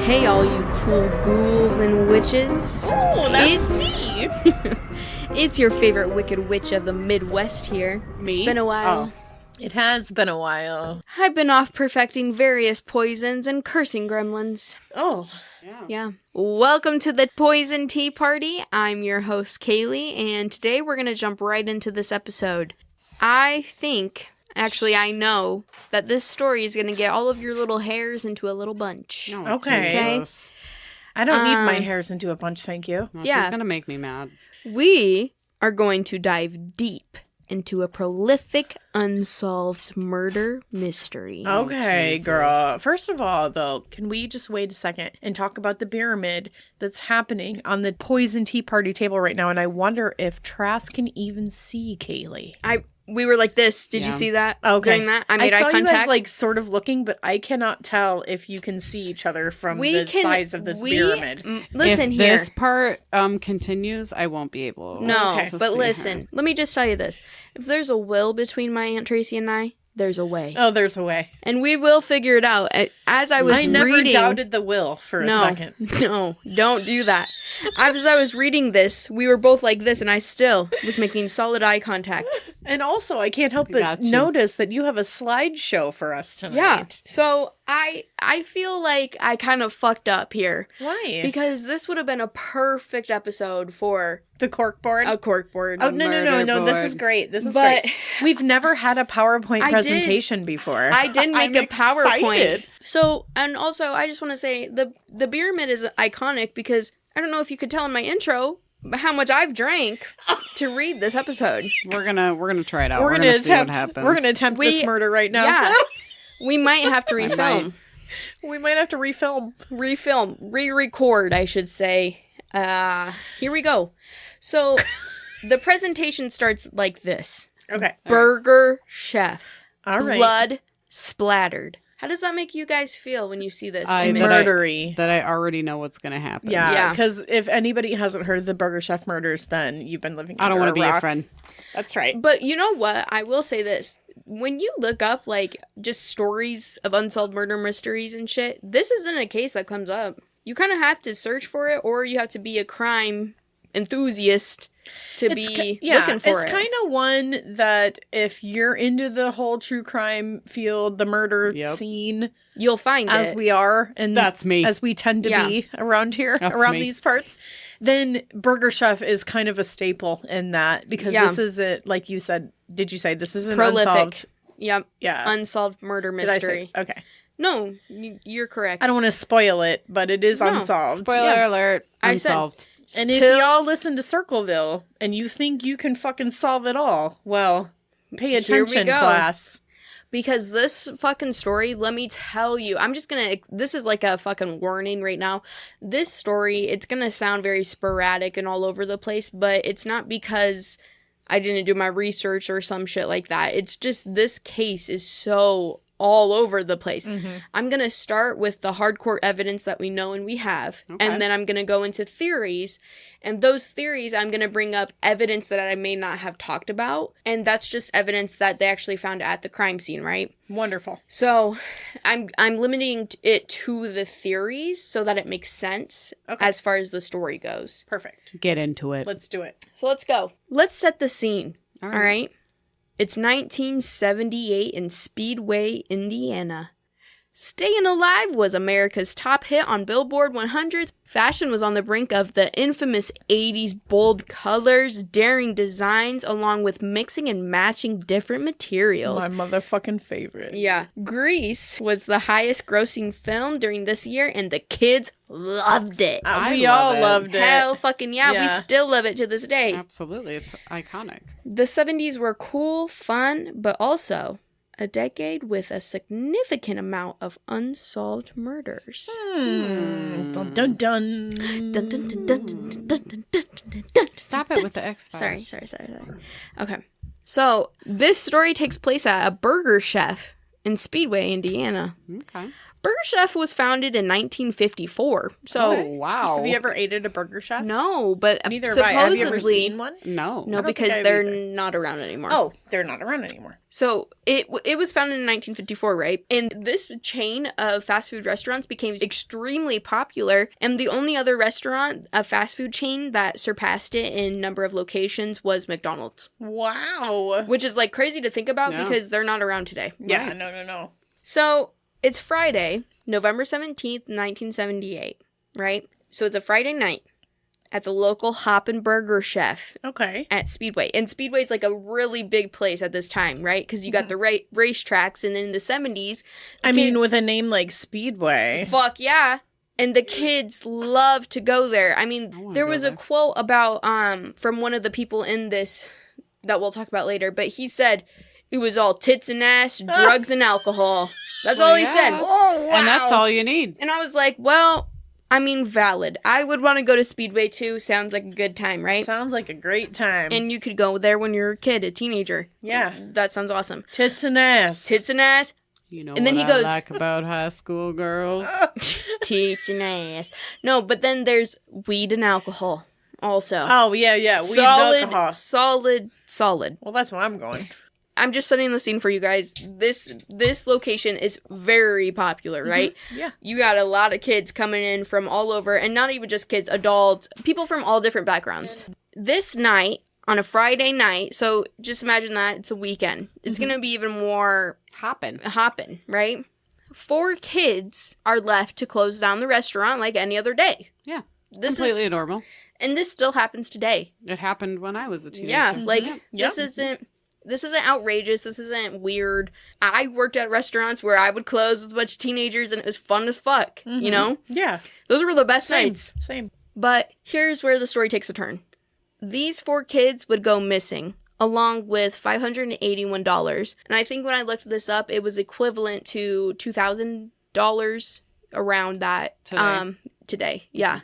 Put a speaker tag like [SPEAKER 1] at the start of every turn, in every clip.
[SPEAKER 1] Hey, all you cool ghouls and witches.
[SPEAKER 2] Oh, that's me.
[SPEAKER 1] It's your favorite wicked witch of the Midwest here.
[SPEAKER 2] Me?
[SPEAKER 1] It's been a while.
[SPEAKER 2] It has been a while.
[SPEAKER 1] I've been off perfecting various poisons and cursing gremlins.
[SPEAKER 2] Oh.
[SPEAKER 1] Yeah. Welcome to the Poison Tea Party. I'm your host, Kaylee, and today we're going to jump right into this episode. I know that this story is going to get all of your little hairs into a little bunch.
[SPEAKER 3] Oh,
[SPEAKER 2] Okay.
[SPEAKER 3] Jesus.
[SPEAKER 2] I don't need my hairs into a bunch, thank you.
[SPEAKER 3] Well,
[SPEAKER 1] Yeah.
[SPEAKER 3] She's going to make me mad.
[SPEAKER 1] We are going to dive deep into a prolific, unsolved murder mystery.
[SPEAKER 2] Okay,
[SPEAKER 3] Jesus.
[SPEAKER 2] girl. First of all, though, can we just wait a second and talk about the pyramid that's happening on the Poison Tea Party table right now? And I wonder if Trask can even see Kaylee.
[SPEAKER 1] We were like this. Did you
[SPEAKER 3] Yeah.
[SPEAKER 1] see that?
[SPEAKER 2] Okay.
[SPEAKER 1] During that? I made
[SPEAKER 2] saw
[SPEAKER 1] eye contact.
[SPEAKER 2] you guys like sort of looking, but I cannot tell if you can see each other from the size of this pyramid.
[SPEAKER 1] Listen
[SPEAKER 3] if
[SPEAKER 1] here.
[SPEAKER 3] this part continues, I won't be able
[SPEAKER 1] No,
[SPEAKER 3] to
[SPEAKER 1] but
[SPEAKER 3] see
[SPEAKER 1] listen.
[SPEAKER 3] her.
[SPEAKER 1] Let me just tell you this. If there's a will between my Aunt Tracy and I, there's a way.
[SPEAKER 2] Oh, there's a way.
[SPEAKER 1] And we will figure it out. As I was
[SPEAKER 2] I never
[SPEAKER 1] reading...
[SPEAKER 2] doubted the will for a second.
[SPEAKER 1] No, don't do that. As I was reading this, we were both like this, and I still was making solid eye contact.
[SPEAKER 2] And also, I can't help but
[SPEAKER 3] Got you.
[SPEAKER 2] notice that you have a slideshow for us tonight.
[SPEAKER 1] Yeah. So I feel like I kind of fucked up here.
[SPEAKER 2] Why?
[SPEAKER 1] Because this would have been a perfect episode for
[SPEAKER 2] The corkboard?
[SPEAKER 1] a corkboard.
[SPEAKER 2] Oh, no.
[SPEAKER 3] murder
[SPEAKER 2] This is
[SPEAKER 3] board.
[SPEAKER 2] great. This is
[SPEAKER 1] But-
[SPEAKER 2] great. We've never had a PowerPoint
[SPEAKER 1] I did-
[SPEAKER 2] presentation before.
[SPEAKER 1] I did make
[SPEAKER 2] I'm
[SPEAKER 1] a PowerPoint.
[SPEAKER 2] excited.
[SPEAKER 1] So, and also, I just want to say the pyramid is iconic because I don't know if you could tell in my intro how much I've drank to read this episode.
[SPEAKER 3] We're gonna try it out.
[SPEAKER 2] We're
[SPEAKER 3] We're
[SPEAKER 2] gonna
[SPEAKER 3] gonna see what
[SPEAKER 2] attempt.
[SPEAKER 3] happens.
[SPEAKER 2] We're gonna attempt this
[SPEAKER 1] We-
[SPEAKER 2] murder right now.
[SPEAKER 1] Yeah. We might have to
[SPEAKER 3] might.
[SPEAKER 1] refilm.
[SPEAKER 2] We might have to refilm.
[SPEAKER 1] Re-record, I should say. Here we go. So, the presentation starts like this.
[SPEAKER 2] Okay.
[SPEAKER 1] Burger chef.
[SPEAKER 2] All right.
[SPEAKER 1] Blood splattered. How does that make you guys feel when you see this image?
[SPEAKER 2] Murdery.
[SPEAKER 3] that I already know what's gonna happen.
[SPEAKER 2] Yeah,
[SPEAKER 1] Yeah.
[SPEAKER 2] because if anybody hasn't heard of the Burger Chef murders, then you've been living
[SPEAKER 3] I don't
[SPEAKER 2] want to
[SPEAKER 3] be your friend.
[SPEAKER 2] That's right.
[SPEAKER 1] But you know what? I will say this. When you look up, like, just stories of unsolved murder mysteries and shit, this isn't a case that comes up. You kind of have to search for it, or you have to be a crime enthusiast to be looking for it.
[SPEAKER 2] It's kind of one that if you're into the whole true crime field, the murder
[SPEAKER 3] Yep.
[SPEAKER 2] scene,
[SPEAKER 1] You'll find
[SPEAKER 2] as
[SPEAKER 1] it.
[SPEAKER 2] we are, and
[SPEAKER 3] That's me.
[SPEAKER 2] as we tend to
[SPEAKER 1] Yeah.
[SPEAKER 2] be around here,
[SPEAKER 3] That's
[SPEAKER 2] around
[SPEAKER 3] me.
[SPEAKER 2] these parts, then Burger Chef is kind of a staple in that because
[SPEAKER 1] Yeah.
[SPEAKER 2] this is it. Like you said, did you say this is an
[SPEAKER 1] Prolific.
[SPEAKER 2] unsolved?
[SPEAKER 1] Yep.
[SPEAKER 2] Yeah.
[SPEAKER 1] Unsolved murder
[SPEAKER 2] Did I say?
[SPEAKER 1] mystery.
[SPEAKER 2] Okay.
[SPEAKER 1] No, you're correct.
[SPEAKER 2] I don't want to spoil it, but it is
[SPEAKER 1] No.
[SPEAKER 2] unsolved.
[SPEAKER 3] Spoiler
[SPEAKER 1] Yeah.
[SPEAKER 3] alert.
[SPEAKER 1] I said-
[SPEAKER 3] Unsolved.
[SPEAKER 2] And if
[SPEAKER 1] Still-
[SPEAKER 2] y'all listen to Circleville and you think you can fucking solve it all, well, pay
[SPEAKER 1] Here we
[SPEAKER 2] attention,
[SPEAKER 1] go.
[SPEAKER 2] class.
[SPEAKER 1] Because this fucking story, let me tell you, this is like a fucking warning right now. This story, it's gonna sound very sporadic and all over the place, but it's not because I didn't do my research or some shit like that. It's just this case is so all over the place. I'm gonna start with the hardcore evidence that we know and we have,
[SPEAKER 3] Okay.
[SPEAKER 1] and then I'm gonna go into theories, and those theories I'm gonna bring up evidence that I may not have talked about, and that's just evidence that they actually found at the crime scene, right?
[SPEAKER 2] Wonderful.
[SPEAKER 1] So I'm limiting it to the theories so that it makes sense
[SPEAKER 2] Okay.
[SPEAKER 1] as far as the story goes.
[SPEAKER 2] Perfect.
[SPEAKER 3] Get into it.
[SPEAKER 2] Let's do it.
[SPEAKER 1] So let's go. Let's set the scene.
[SPEAKER 3] All
[SPEAKER 1] All right. It's 1978 in Speedway, Indiana. Staying Alive was America's top hit on Billboard 100. Fashion was on the brink of the infamous 80s bold colors, daring designs, along with mixing and matching different materials.
[SPEAKER 2] My motherfucking favorite.
[SPEAKER 1] Yeah. Grease was the highest grossing film during this year, and the kids loved it.
[SPEAKER 2] We
[SPEAKER 3] love
[SPEAKER 2] all
[SPEAKER 3] it.
[SPEAKER 2] loved it.
[SPEAKER 1] Hell fucking yeah, we
[SPEAKER 2] Yeah.
[SPEAKER 1] still love it to this day.
[SPEAKER 3] Absolutely. It's iconic.
[SPEAKER 1] The 70s were cool, fun, but also a decade with a significant amount of unsolved murders.
[SPEAKER 2] Dun dun dun.
[SPEAKER 1] Dun, dun, dun, dun, dun, dun, dun, dun, dun, dun.
[SPEAKER 3] Stop it with the X-Files.
[SPEAKER 1] Sorry. Okay. So, this story takes place at a burger chef in Speedway, Indiana.
[SPEAKER 3] Okay.
[SPEAKER 1] Burger Chef was founded in 1954. So,
[SPEAKER 3] Oh, wow.
[SPEAKER 2] Have you ever ate at a burger chef?
[SPEAKER 1] no, but
[SPEAKER 2] Neither have
[SPEAKER 1] supposedly
[SPEAKER 2] I. Have you ever seen one?
[SPEAKER 3] No.
[SPEAKER 1] no,
[SPEAKER 2] don't think
[SPEAKER 1] because
[SPEAKER 2] I have
[SPEAKER 1] they're
[SPEAKER 2] either.
[SPEAKER 1] not around anymore.
[SPEAKER 2] Oh, they're not around anymore.
[SPEAKER 1] So it was founded in 1954, right? And this chain of fast food restaurants became extremely popular. And the only other restaurant, a fast food chain that surpassed it in number of locations was McDonald's,
[SPEAKER 2] Wow.
[SPEAKER 1] which is like crazy to think about
[SPEAKER 3] Yeah.
[SPEAKER 1] because they're not around today.
[SPEAKER 2] Yeah,
[SPEAKER 3] Right.
[SPEAKER 2] no.
[SPEAKER 1] So it's Friday, November 17th, 1978, right? So it's a Friday night at the local Hop and Burger Chef
[SPEAKER 2] Okay.
[SPEAKER 1] at Speedway. And Speedway's like a really big place at this time, right? Because you got the racetracks, and then in the 70s,
[SPEAKER 2] I mean, with a name like Speedway.
[SPEAKER 1] fuck yeah. And the kids love to go there. I mean,
[SPEAKER 3] wanna
[SPEAKER 1] there
[SPEAKER 3] go
[SPEAKER 1] was a
[SPEAKER 3] there.
[SPEAKER 1] quote about from one of the people in this that we'll talk about later, but he said it was all tits and ass, drugs and alcohol. That's all he said.
[SPEAKER 2] Oh, wow.
[SPEAKER 3] And that's all you need.
[SPEAKER 1] And I was like, well, I mean, valid. I would want to go to Speedway too. Sounds like a good time, right?
[SPEAKER 2] Sounds like a great time.
[SPEAKER 1] And you could go there when you're a kid, a teenager.
[SPEAKER 2] Yeah.
[SPEAKER 1] That sounds awesome.
[SPEAKER 2] Tits and ass.
[SPEAKER 1] Tits and ass,
[SPEAKER 3] You know
[SPEAKER 1] And then
[SPEAKER 3] what
[SPEAKER 1] he goes-
[SPEAKER 3] I like about high school girls?
[SPEAKER 1] tits and ass. No, but then there's weed and alcohol also.
[SPEAKER 2] Oh, yeah. Weed and alcohol.
[SPEAKER 1] solid.
[SPEAKER 2] Well, that's where I'm going.
[SPEAKER 1] I'm just setting the scene for you guys. This location is very popular, right?
[SPEAKER 2] Yeah.
[SPEAKER 1] You got a lot of kids coming in from all over, and not even just kids, adults, people from all different backgrounds. This night, on a Friday night, so just imagine that, it's a weekend. It's going to be even more
[SPEAKER 3] Hopping.
[SPEAKER 1] hopping, right? 4 kids are left to close down the restaurant like any other day.
[SPEAKER 3] Yeah.
[SPEAKER 1] This
[SPEAKER 3] Completely normal.
[SPEAKER 1] and this still happens today.
[SPEAKER 3] It happened when I was a teenager.
[SPEAKER 1] Yeah, like
[SPEAKER 2] Yep.
[SPEAKER 1] this isn't outrageous. This isn't weird. I worked at restaurants where I would close with a bunch of teenagers, and it was fun as fuck. You know,
[SPEAKER 2] Yeah.
[SPEAKER 1] those were the best nights.
[SPEAKER 2] Same.
[SPEAKER 1] But here's where the story takes a turn. These 4 kids would go missing, along with $581. And I think when I looked this up, it was equivalent to $2,000 around that today. Yeah.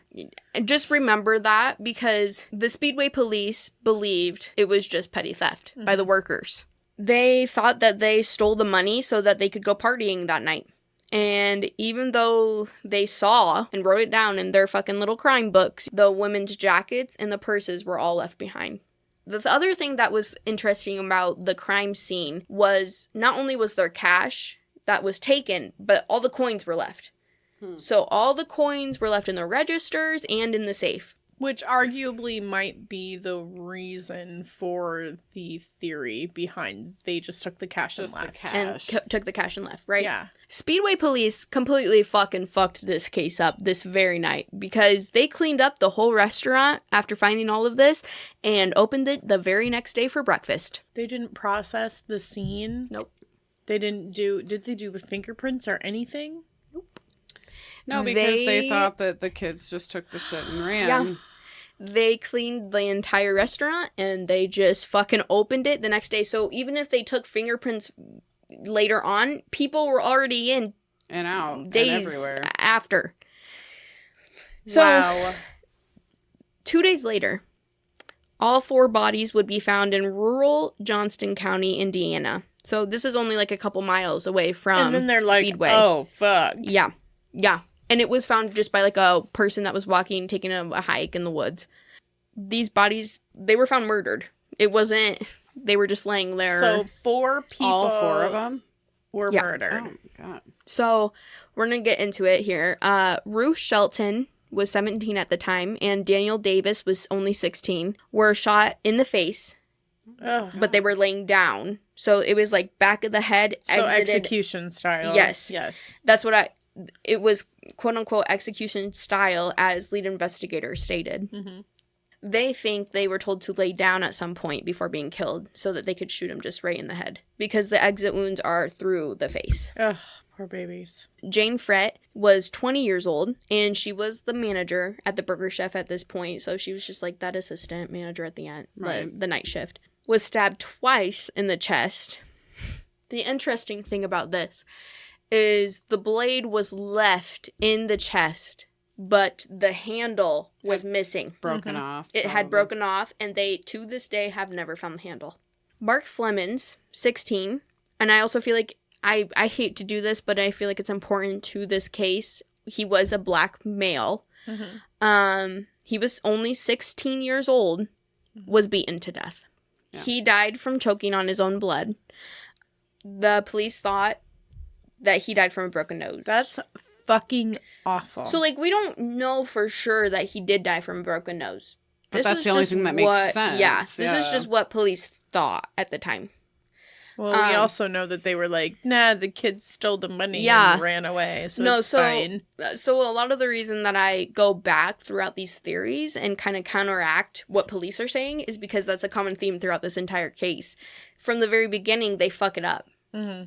[SPEAKER 1] And just remember that, because the Speedway police believed it was just petty theft by the workers. They thought that they stole the money so that they could go partying that night. And even though they saw and wrote it down in their fucking little crime books, the women's jackets and the purses were all left behind. The other thing that was interesting about the crime scene was not only was there cash that was taken, but all the coins were left. So all the coins were left in the registers and in the safe.
[SPEAKER 2] Which arguably might be the reason for the theory behind they just took the cash
[SPEAKER 3] Just the
[SPEAKER 2] and left.
[SPEAKER 3] cash.
[SPEAKER 1] And took the cash and left, right?
[SPEAKER 2] Yeah.
[SPEAKER 1] Speedway police completely fucking fucked this case up this very night, because they cleaned up the whole restaurant after finding all of this and opened it the very next day for breakfast.
[SPEAKER 2] They didn't process the scene.
[SPEAKER 1] Nope.
[SPEAKER 2] Did they do with fingerprints or anything?
[SPEAKER 3] No, because
[SPEAKER 1] They-
[SPEAKER 3] they thought that the kids just took the shit and ran.
[SPEAKER 1] Yeah. They cleaned the entire restaurant and they just fucking opened it the next day. So even if they took fingerprints later on, people were already in
[SPEAKER 3] And out.
[SPEAKER 1] days
[SPEAKER 3] and everywhere.
[SPEAKER 1] after. So
[SPEAKER 2] Wow.
[SPEAKER 1] 2 days later, all 4 bodies would be found in rural Johnston County, Indiana. So this is only like a couple miles away from
[SPEAKER 2] And then they're like,
[SPEAKER 1] Speedway.
[SPEAKER 2] oh, fuck.
[SPEAKER 1] Yeah. And it was found just by like a person that was walking, taking a hike in the woods. These bodies, they were found murdered. It wasn't, they were just laying there.
[SPEAKER 2] So 4 people
[SPEAKER 3] All 4 of them?
[SPEAKER 2] were
[SPEAKER 1] Yeah.
[SPEAKER 2] murdered.
[SPEAKER 3] Oh, my God.
[SPEAKER 1] So we're going to get into it here. Ruth Shelton was 17 at the time, and Daniel Davis was only 16, were shot in the face,
[SPEAKER 2] Ugh.
[SPEAKER 1] but they were laying down. So it was like back of the head,
[SPEAKER 2] So
[SPEAKER 1] exited.
[SPEAKER 2] execution style.
[SPEAKER 1] Yes.
[SPEAKER 2] Yes.
[SPEAKER 1] That's what it was, quote unquote, execution style, as lead investigator stated.
[SPEAKER 2] Mhm.
[SPEAKER 1] They think they were told to lay down at some point before being killed so that they could shoot him just right in the head, because the exit wounds are through the face.
[SPEAKER 2] Ugh, poor babies.
[SPEAKER 1] Jane Frett was 20 years old, and she was the manager at the Burger Chef at this point, so she was just like that assistant manager at the end,
[SPEAKER 3] Right.
[SPEAKER 1] the night shift. Was stabbed twice in the chest The interesting thing about this is the blade was left in the chest, but the handle was missing.
[SPEAKER 3] Broken off.
[SPEAKER 1] It had broken off, and they, to this day, have never found the handle. Mark Flemons, 16, and I also feel like, I hate to do this, but I feel like it's important to this case. He was a black male. He was only 16 years old, was beaten to death. Yeah. He died from choking on his own blood. The police thought that he died from a broken nose.
[SPEAKER 2] That's fucking awful.
[SPEAKER 1] So, like, we don't know for sure that he did die from a broken nose.
[SPEAKER 3] But that's the only thing that makes sense.
[SPEAKER 1] Yeah, this is just what police thought at the time.
[SPEAKER 2] Well, we also know that they were like, nah, the kid stole the money and ran away, so it's fine.
[SPEAKER 1] So a lot of the reason that I go back throughout these theories and kind of counteract what police are saying is because that's a common theme throughout this entire case. From the very beginning, they fuck it up.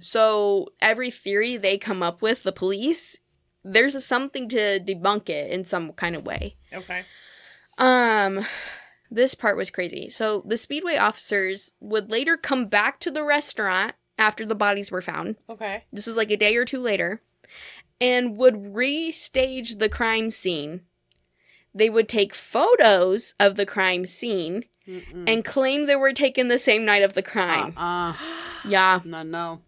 [SPEAKER 1] So every theory they come up with, the police, there's something to debunk it in some kind of way.
[SPEAKER 2] Okay.
[SPEAKER 1] This part was crazy. So the Speedway officers would later come back to the restaurant after the bodies were found.
[SPEAKER 2] Okay.
[SPEAKER 1] This was like a day or two later. And would restage the crime scene. They would take photos of the crime scene and claim they were taken the same night of the crime. Yeah.
[SPEAKER 3] No.
[SPEAKER 2] No.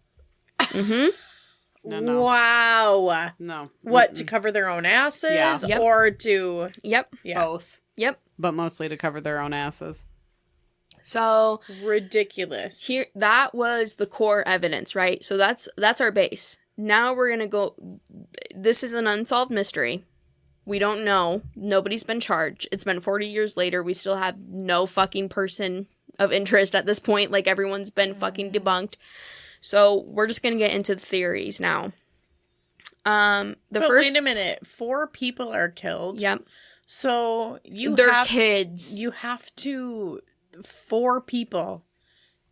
[SPEAKER 2] Wow.
[SPEAKER 3] No.
[SPEAKER 2] What, to cover their own asses?
[SPEAKER 1] Yeah. Yep.
[SPEAKER 2] Or to...
[SPEAKER 1] Yep.
[SPEAKER 2] Yeah.
[SPEAKER 3] Both.
[SPEAKER 1] Yep.
[SPEAKER 3] But mostly to cover their own asses.
[SPEAKER 1] So
[SPEAKER 2] ridiculous.
[SPEAKER 1] Here, that was the core evidence, right? So that's our base. Now we're gonna go. This is an unsolved mystery. We don't know. Nobody's been charged. It's been 40 years later. We still have no fucking person of interest at this point. Like, everyone's been fucking debunked. So we're just gonna get into the theories now.
[SPEAKER 2] Wait a minute. 4 people are killed.
[SPEAKER 1] Yep.
[SPEAKER 2] So
[SPEAKER 1] they're kids.
[SPEAKER 2] You have to 4 people.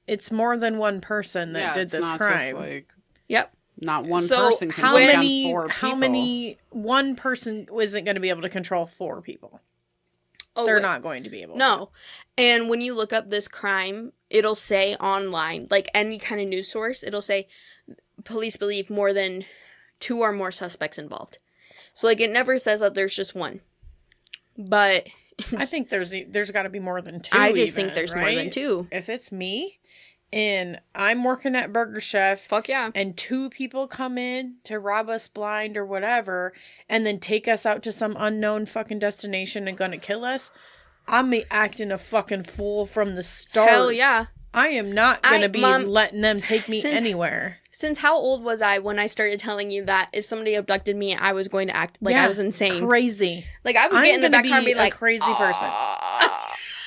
[SPEAKER 2] It's more than one person that did this crime.
[SPEAKER 3] Like,
[SPEAKER 1] yep.
[SPEAKER 3] Not one person can
[SPEAKER 2] how
[SPEAKER 3] take
[SPEAKER 2] many,
[SPEAKER 3] on 4 people.
[SPEAKER 2] How many? One person isn't going to be able to control 4 people.
[SPEAKER 1] Oh,
[SPEAKER 2] they're not going to be able.
[SPEAKER 1] No. And when you look up this crime, it'll say online, like any kind of news source, it'll say police believe more than 2 or more suspects involved. So, like, it never says that there's just one. But
[SPEAKER 2] I think there's got to be more than 2.
[SPEAKER 1] I just think there's more than 2.
[SPEAKER 2] If it's me and I'm working at Burger Chef,
[SPEAKER 1] fuck yeah,
[SPEAKER 2] and 2 people come in to rob us blind or whatever, and then take us out to some unknown fucking destination and gonna kill us, I'm acting a fucking fool from the start.
[SPEAKER 1] Hell yeah.
[SPEAKER 2] I am not gonna be letting them take me anywhere.
[SPEAKER 1] Since how old was I when I started telling you that if somebody abducted me, I was going to act like I was insane?
[SPEAKER 2] Crazy.
[SPEAKER 1] Like, I would get in the back car and be like,
[SPEAKER 2] crazy person.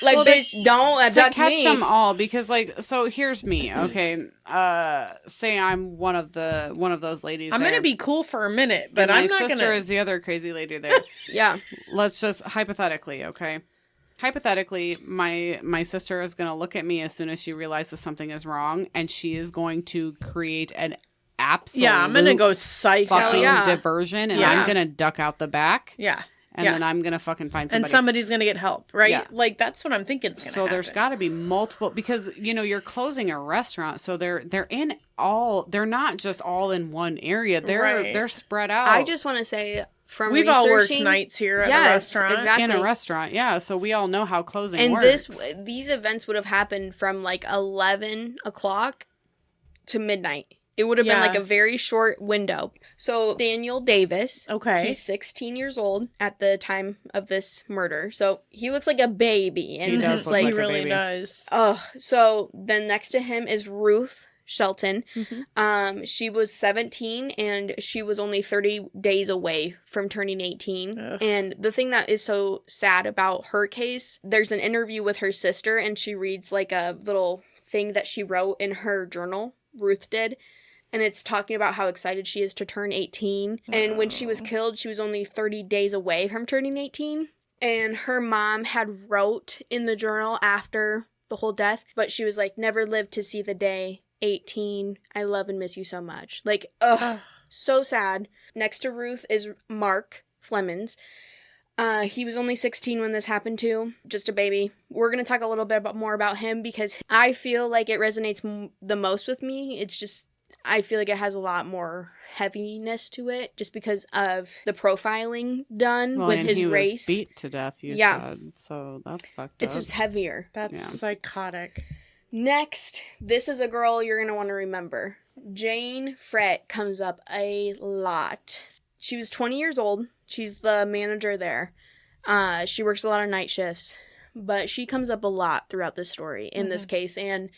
[SPEAKER 1] Like, well, bitch, don't abduct
[SPEAKER 3] to catch
[SPEAKER 1] me.
[SPEAKER 3] them all, because, like, so here's me, okay? Say I'm one of those ladies.
[SPEAKER 2] I'm gonna be cool for a minute, but I'm not gonna.
[SPEAKER 3] My sister is the other crazy lady there.
[SPEAKER 1] Yeah.
[SPEAKER 3] Let's just hypothetically, okay? Hypothetically, my sister is going to look at me as soon as she realizes something is wrong, and she is going to create an absolute
[SPEAKER 2] I'm going to go psycho.
[SPEAKER 3] fucking diversion, and I'm going to duck out the back.
[SPEAKER 2] Yeah.
[SPEAKER 3] And then I'm going to fucking find somebody.
[SPEAKER 2] And somebody's going to get help, right?
[SPEAKER 3] Yeah.
[SPEAKER 2] Like, that's what I'm thinking is going to happen.
[SPEAKER 3] So there's got to be multiple, because, you know, you're closing a restaurant, so they're not just all in one area. They're spread out.
[SPEAKER 1] I just want to say,
[SPEAKER 2] we've all worked nights here at a restaurant.
[SPEAKER 1] Exactly.
[SPEAKER 3] In a restaurant, yeah. So we all know how closing
[SPEAKER 1] and
[SPEAKER 3] works.
[SPEAKER 1] These events would have happened from like 11 o'clock to midnight. It would have been like a very short window. So Daniel Davis, he's 16 years old at the time of this murder. So he looks like a baby. And
[SPEAKER 3] he does look
[SPEAKER 1] like
[SPEAKER 3] he
[SPEAKER 2] really
[SPEAKER 3] baby.
[SPEAKER 2] Does.
[SPEAKER 1] Oh, so then next to him is Ruth Shelton. She was 17 and she was only 30 days away from turning 18. Ugh. And the thing that is so sad about her case, there's an interview with her sister and she reads like a little thing that she wrote in her journal, Ruth did. And it's talking about how excited she is to turn 18. And when she was killed, she was only 30 days away from turning 18. And her mom had wrote in the journal after the whole death, but she was like, never lived to see the day 18. I love and miss you so much. Like, so sad. Next to Ruth is Mark Flemons. He was only 16 when this happened too. Just a baby. We're going to talk a little bit more about him because I feel like it resonates the most with me. It's just, I feel like it has a lot more heaviness to it just because of the profiling done with
[SPEAKER 3] and
[SPEAKER 1] his
[SPEAKER 3] he
[SPEAKER 1] race.
[SPEAKER 3] was beat to death, you
[SPEAKER 1] Yeah.
[SPEAKER 3] said. So that's fucked
[SPEAKER 1] It's
[SPEAKER 3] up.
[SPEAKER 1] just heavier.
[SPEAKER 2] That's psychotic.
[SPEAKER 1] Next, this is a girl you're going to want to remember. Jane Frett comes up a lot. She was 20 years old. She's the manager there. She works a lot of night shifts, but she comes up a lot throughout this story in this case, and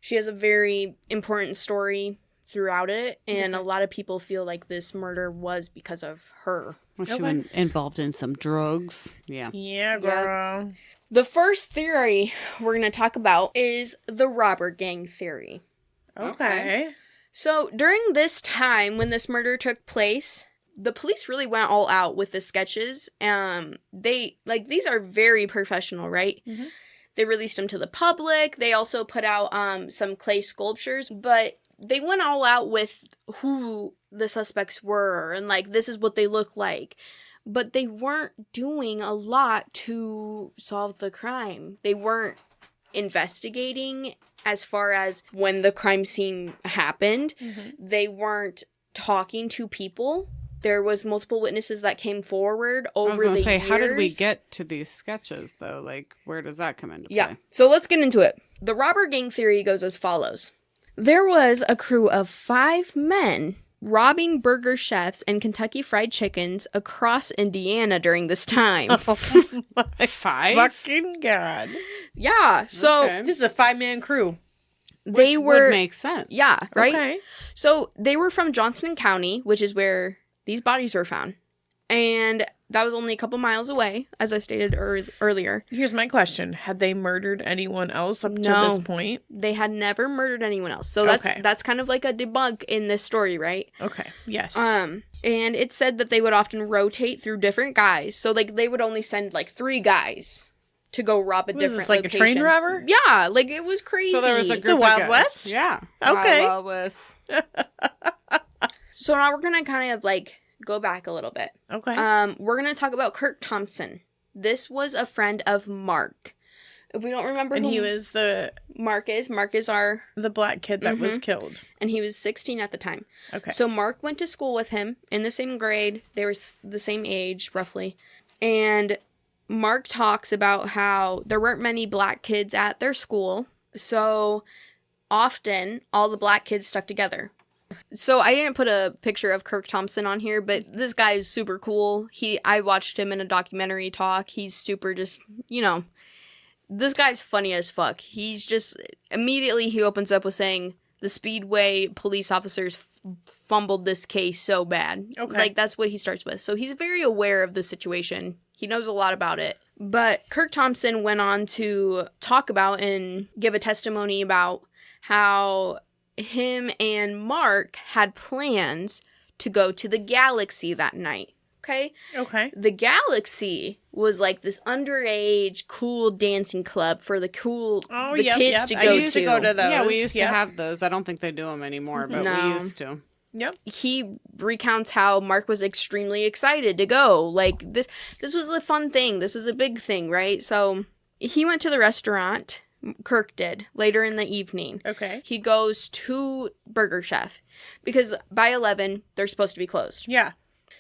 [SPEAKER 1] she has a very important story throughout it, and a lot of people feel like this murder was because of her.
[SPEAKER 3] Was she involved in some drugs? Yeah.
[SPEAKER 2] Yeah, girl.
[SPEAKER 1] The first theory we're going to talk about is the robber gang theory.
[SPEAKER 2] Okay.
[SPEAKER 1] So during this time when this murder took place, the police really went all out with the sketches. These are very professional, right? Mm-hmm. They released them to the public. They also put out some clay sculptures, but they went all out with who the suspects were and like this is what they look like. But they weren't doing a lot to solve the crime. They weren't investigating as far as when the crime scene happened. Mm-hmm. They weren't talking to people. There was multiple witnesses that came forward over the years.
[SPEAKER 3] How did we get to these sketches, though? Like, where does that come into play?
[SPEAKER 1] Yeah. So let's get into it. The robber gang theory goes as follows. There was a crew of 5 men robbing burger chefs and Kentucky Fried Chickens across Indiana during this time.
[SPEAKER 2] Oh my
[SPEAKER 3] 5?
[SPEAKER 2] fucking God.
[SPEAKER 1] Yeah. So
[SPEAKER 3] Okay.
[SPEAKER 2] This is a 5-man crew.
[SPEAKER 1] they
[SPEAKER 3] Which
[SPEAKER 1] were...
[SPEAKER 3] would make sense.
[SPEAKER 1] Yeah, right?
[SPEAKER 2] Okay.
[SPEAKER 1] So they were from Johnston County, which is where these bodies were found. And that was only a couple miles away, as I stated earlier.
[SPEAKER 2] Here's my question. Had they murdered anyone else up to
[SPEAKER 1] No.
[SPEAKER 2] this point?
[SPEAKER 1] They had never murdered anyone else. So
[SPEAKER 2] Okay.
[SPEAKER 1] that's kind of like a debunk in this story, right?
[SPEAKER 2] Okay. Yes.
[SPEAKER 1] And it said that they would often rotate through different guys. So like they would only send like 3 guys to go rob a
[SPEAKER 2] What is
[SPEAKER 1] different
[SPEAKER 2] this, like
[SPEAKER 1] location.
[SPEAKER 2] a train robber?
[SPEAKER 1] Yeah, like it was crazy.
[SPEAKER 3] So there was a group of
[SPEAKER 2] Wild
[SPEAKER 3] guys.
[SPEAKER 2] West?
[SPEAKER 3] Yeah.
[SPEAKER 2] Okay.
[SPEAKER 3] Wild West.
[SPEAKER 1] So now we're gonna kind of like go back a little bit.
[SPEAKER 2] Okay.
[SPEAKER 1] We're gonna talk about Kirk Thompson. This was a friend of Mark. If we don't remember
[SPEAKER 2] and
[SPEAKER 1] who
[SPEAKER 2] he was the
[SPEAKER 1] Mark is our,
[SPEAKER 2] black kid that was killed.
[SPEAKER 1] and he was 16 at the time.
[SPEAKER 2] Okay.
[SPEAKER 1] So Mark went to school with him in the same grade. They were the same age, roughly. And Mark talks about how there weren't many black kids at their school. So often, all the black kids stuck together. So I didn't put a picture of Kirk Thompson on here, but this guy is super cool. I watched him in a documentary talk. He's super just, this guy's funny as fuck. He's just, immediately he opens up with saying, the Speedway police officers fumbled this case so bad.
[SPEAKER 2] Okay.
[SPEAKER 1] Like, that's what he starts with. So he's very aware of the situation. He knows a lot about it. But Kirk Thompson went on to talk about and give a testimony about how him and Mark had plans to go to the Galaxy that night. Okay?
[SPEAKER 2] Okay.
[SPEAKER 1] The Galaxy was like this underage cool dancing club for the kids to go
[SPEAKER 2] I used to go to those.
[SPEAKER 3] Yeah, we used to
[SPEAKER 2] Yep.
[SPEAKER 3] have those. I don't think they do them anymore, but
[SPEAKER 1] No.
[SPEAKER 3] we used to.
[SPEAKER 2] Yep.
[SPEAKER 1] He recounts how Mark was extremely excited to go. Like, this was a fun thing. This was a big thing, right? So he went to the restaurant, Kirk did, later in the evening.
[SPEAKER 2] Okay.
[SPEAKER 1] He goes to Burger Chef because by 11, they're supposed to be closed.
[SPEAKER 2] Yeah.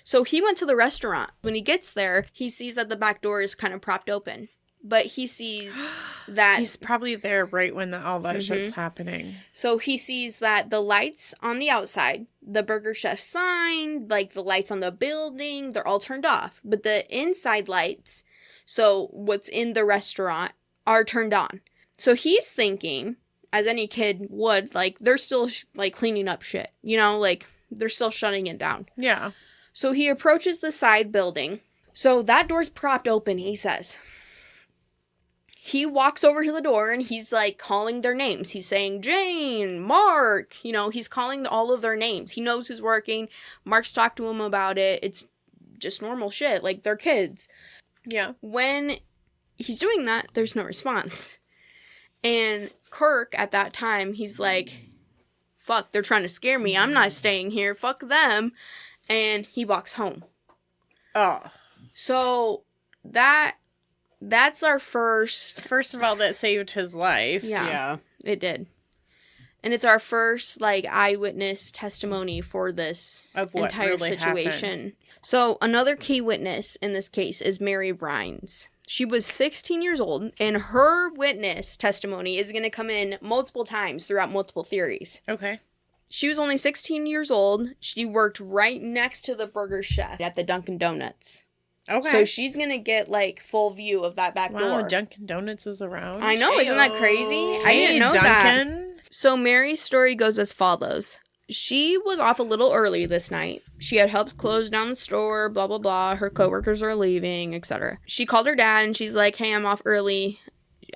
[SPEAKER 1] So he went to the restaurant. When he gets there, he sees that the back door is kind of propped open. But he sees that...
[SPEAKER 2] He's probably there right when all that shit's happening.
[SPEAKER 1] So he sees that the lights on the outside, the Burger Chef sign, like the lights on the building, they're all turned off. But the inside lights, so what's in the restaurant, are turned on. So he's thinking, as any kid would, like, they're still, like, cleaning up shit. Like, they're still shutting it down.
[SPEAKER 2] Yeah.
[SPEAKER 1] So he approaches the side building. So that door's propped open, he says. He walks over to the door and he's like calling their names. He's saying, Jane, Mark, he's calling all of their names. He knows who's working. Mark's talked to him about it. It's just normal shit. Like, they're kids.
[SPEAKER 2] Yeah.
[SPEAKER 1] When he's doing that, there's no response. And Kirk, at that time, he's like, fuck, they're trying to scare me. I'm not staying here. Fuck them. And he walks home.
[SPEAKER 2] Oh.
[SPEAKER 1] So that's our first...
[SPEAKER 2] First of all, that saved his life.
[SPEAKER 1] Yeah,
[SPEAKER 3] Yeah.
[SPEAKER 1] it did. And it's our first, like, eyewitness testimony for this
[SPEAKER 2] Of what
[SPEAKER 1] entire
[SPEAKER 2] really
[SPEAKER 1] situation.
[SPEAKER 2] happened.
[SPEAKER 1] So, another key witness in this case is Mary Rhines. She was 16 years old, and her witness testimony is going to come in multiple times throughout multiple theories.
[SPEAKER 2] Okay.
[SPEAKER 1] She was only 16 years old. She worked right next to the burger chef at the Dunkin' Donuts.
[SPEAKER 2] Okay.
[SPEAKER 1] So she's going to get, like, full view of that back door.
[SPEAKER 2] Wow, Dunkin' Donuts was around.
[SPEAKER 1] I know, isn't that crazy? I didn't know
[SPEAKER 2] Dunkin'.
[SPEAKER 1] that. So Mary's story goes as follows. She was off a little early this night. She had helped close down the store, blah, blah, blah. Her coworkers are leaving, etc. She called her dad and she's like, hey, I'm off early.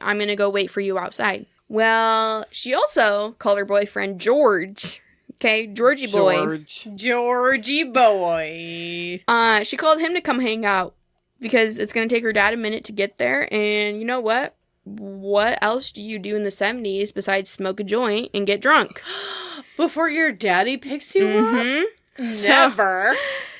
[SPEAKER 1] I'm going to go wait for you outside. Well, she also called her boyfriend George. Okay, Georgie boy.
[SPEAKER 2] Georgie boy.
[SPEAKER 1] She called him to come hang out because it's going to take her dad a minute to get there. And you know what? What else do you do in the 70s besides smoke a joint and get drunk?
[SPEAKER 2] Before your daddy picks you up? Never.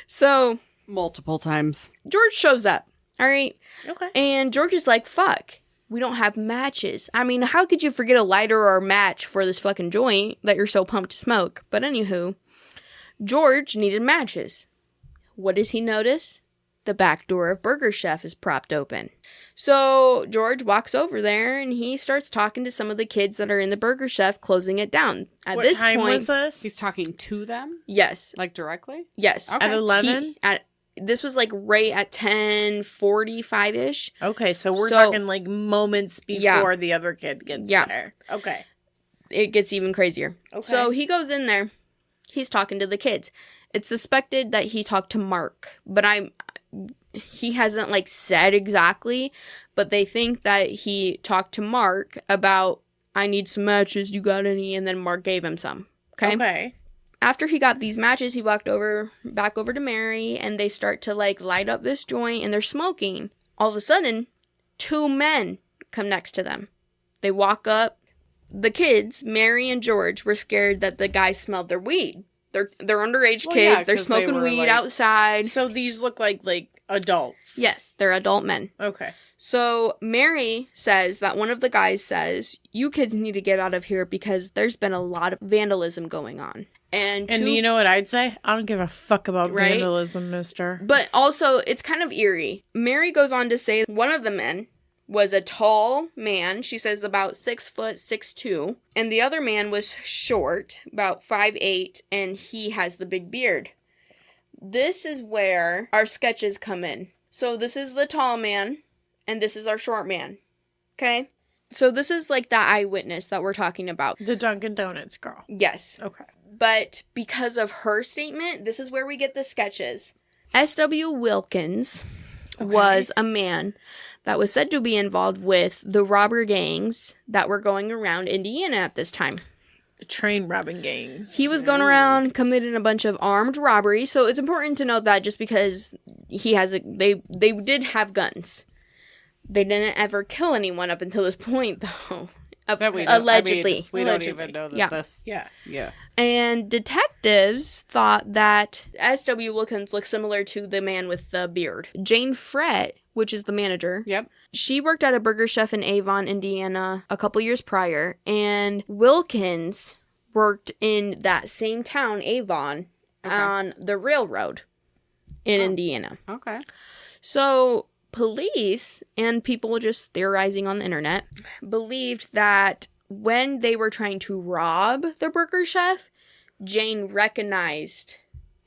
[SPEAKER 1] So,
[SPEAKER 3] Multiple times.
[SPEAKER 1] George shows up. All right.
[SPEAKER 2] Okay.
[SPEAKER 1] And George is like, fuck, we don't have matches. I mean, how could you forget a lighter or a match for this fucking joint that you're so pumped to smoke? But anywho, George needed matches. What does he notice? The back door of Burger Chef is propped open. So George walks over there and he starts talking to some of the kids that are in the Burger Chef, closing it down. At
[SPEAKER 2] What
[SPEAKER 1] this
[SPEAKER 2] time
[SPEAKER 1] point,
[SPEAKER 2] was this?
[SPEAKER 3] He's talking to them?
[SPEAKER 1] yes,
[SPEAKER 3] Like directly?
[SPEAKER 1] yes.
[SPEAKER 3] Okay.
[SPEAKER 2] At 11?
[SPEAKER 1] This was like right at 10:45-ish.
[SPEAKER 2] Okay, so we're
[SPEAKER 1] So-
[SPEAKER 2] talking like moments before the other kid gets there. Okay.
[SPEAKER 1] It gets even crazier.
[SPEAKER 2] Okay.
[SPEAKER 1] So he goes in there. He's talking to the kids. It's suspected that he talked to Mark, but he hasn't like said exactly, but they think that he talked to Mark about, I need some matches, you got any? And then Mark gave him some. Okay. After he got these matches, he walked back over to Mary, and they start to like light up this joint, and they're smoking. All of a sudden, 2 men come next to them. They walk up. The kids, Mary and George, were scared that the guys smelled their weed. They're underage
[SPEAKER 3] Well,
[SPEAKER 1] kids.
[SPEAKER 3] yeah,
[SPEAKER 1] they're
[SPEAKER 3] 'cause they
[SPEAKER 1] smoking
[SPEAKER 3] were,
[SPEAKER 1] weed
[SPEAKER 3] like-
[SPEAKER 1] outside.
[SPEAKER 2] So these look like adults.
[SPEAKER 1] Yes, they're adult men.
[SPEAKER 2] Okay.
[SPEAKER 1] So Mary says that one of the guys says, you kids need to get out of here because there's been a lot of vandalism going on. And
[SPEAKER 2] you know what I'd say? I don't give a fuck about
[SPEAKER 1] Right?
[SPEAKER 2] vandalism, mister.
[SPEAKER 1] But also, it's kind of eerie. Mary goes on to say one of the men was a tall man. She says about 6 foot, 6'2". And the other man was short, about 5'8", and he has the big beard. This is where our sketches come in. So this is the tall man, and this is our short man. Okay? So this is like the eyewitness that we're talking about.
[SPEAKER 2] The Dunkin' Donuts girl.
[SPEAKER 1] Yes.
[SPEAKER 2] Okay.
[SPEAKER 1] But because of her statement, this is where we get the sketches. S.W. Wilkins was a man that was said to be involved with the robber gangs that were going around Indiana at this time.
[SPEAKER 2] Train robbing gangs.
[SPEAKER 1] He was going around committing a bunch of armed robberies, so it's important to note that just because he has they did have guns. They didn't ever kill anyone up until this point, though.
[SPEAKER 3] That we don't-
[SPEAKER 1] Allegedly.
[SPEAKER 3] I mean, we don't even know that
[SPEAKER 1] Yeah.
[SPEAKER 3] this.
[SPEAKER 2] Yeah.
[SPEAKER 3] Yeah.
[SPEAKER 1] And detectives thought that S.W. Wilkins looked similar to the man with the beard. Jane Frett, which is the manager,
[SPEAKER 3] Yep.
[SPEAKER 1] she worked at a burger chef in Avon, Indiana, a couple years prior. And Wilkins worked in that same town, Avon, on the railroad in Indiana.
[SPEAKER 3] Okay.
[SPEAKER 1] So police and people just theorizing on the internet believed that when they were trying to rob the burger chef, Jane recognized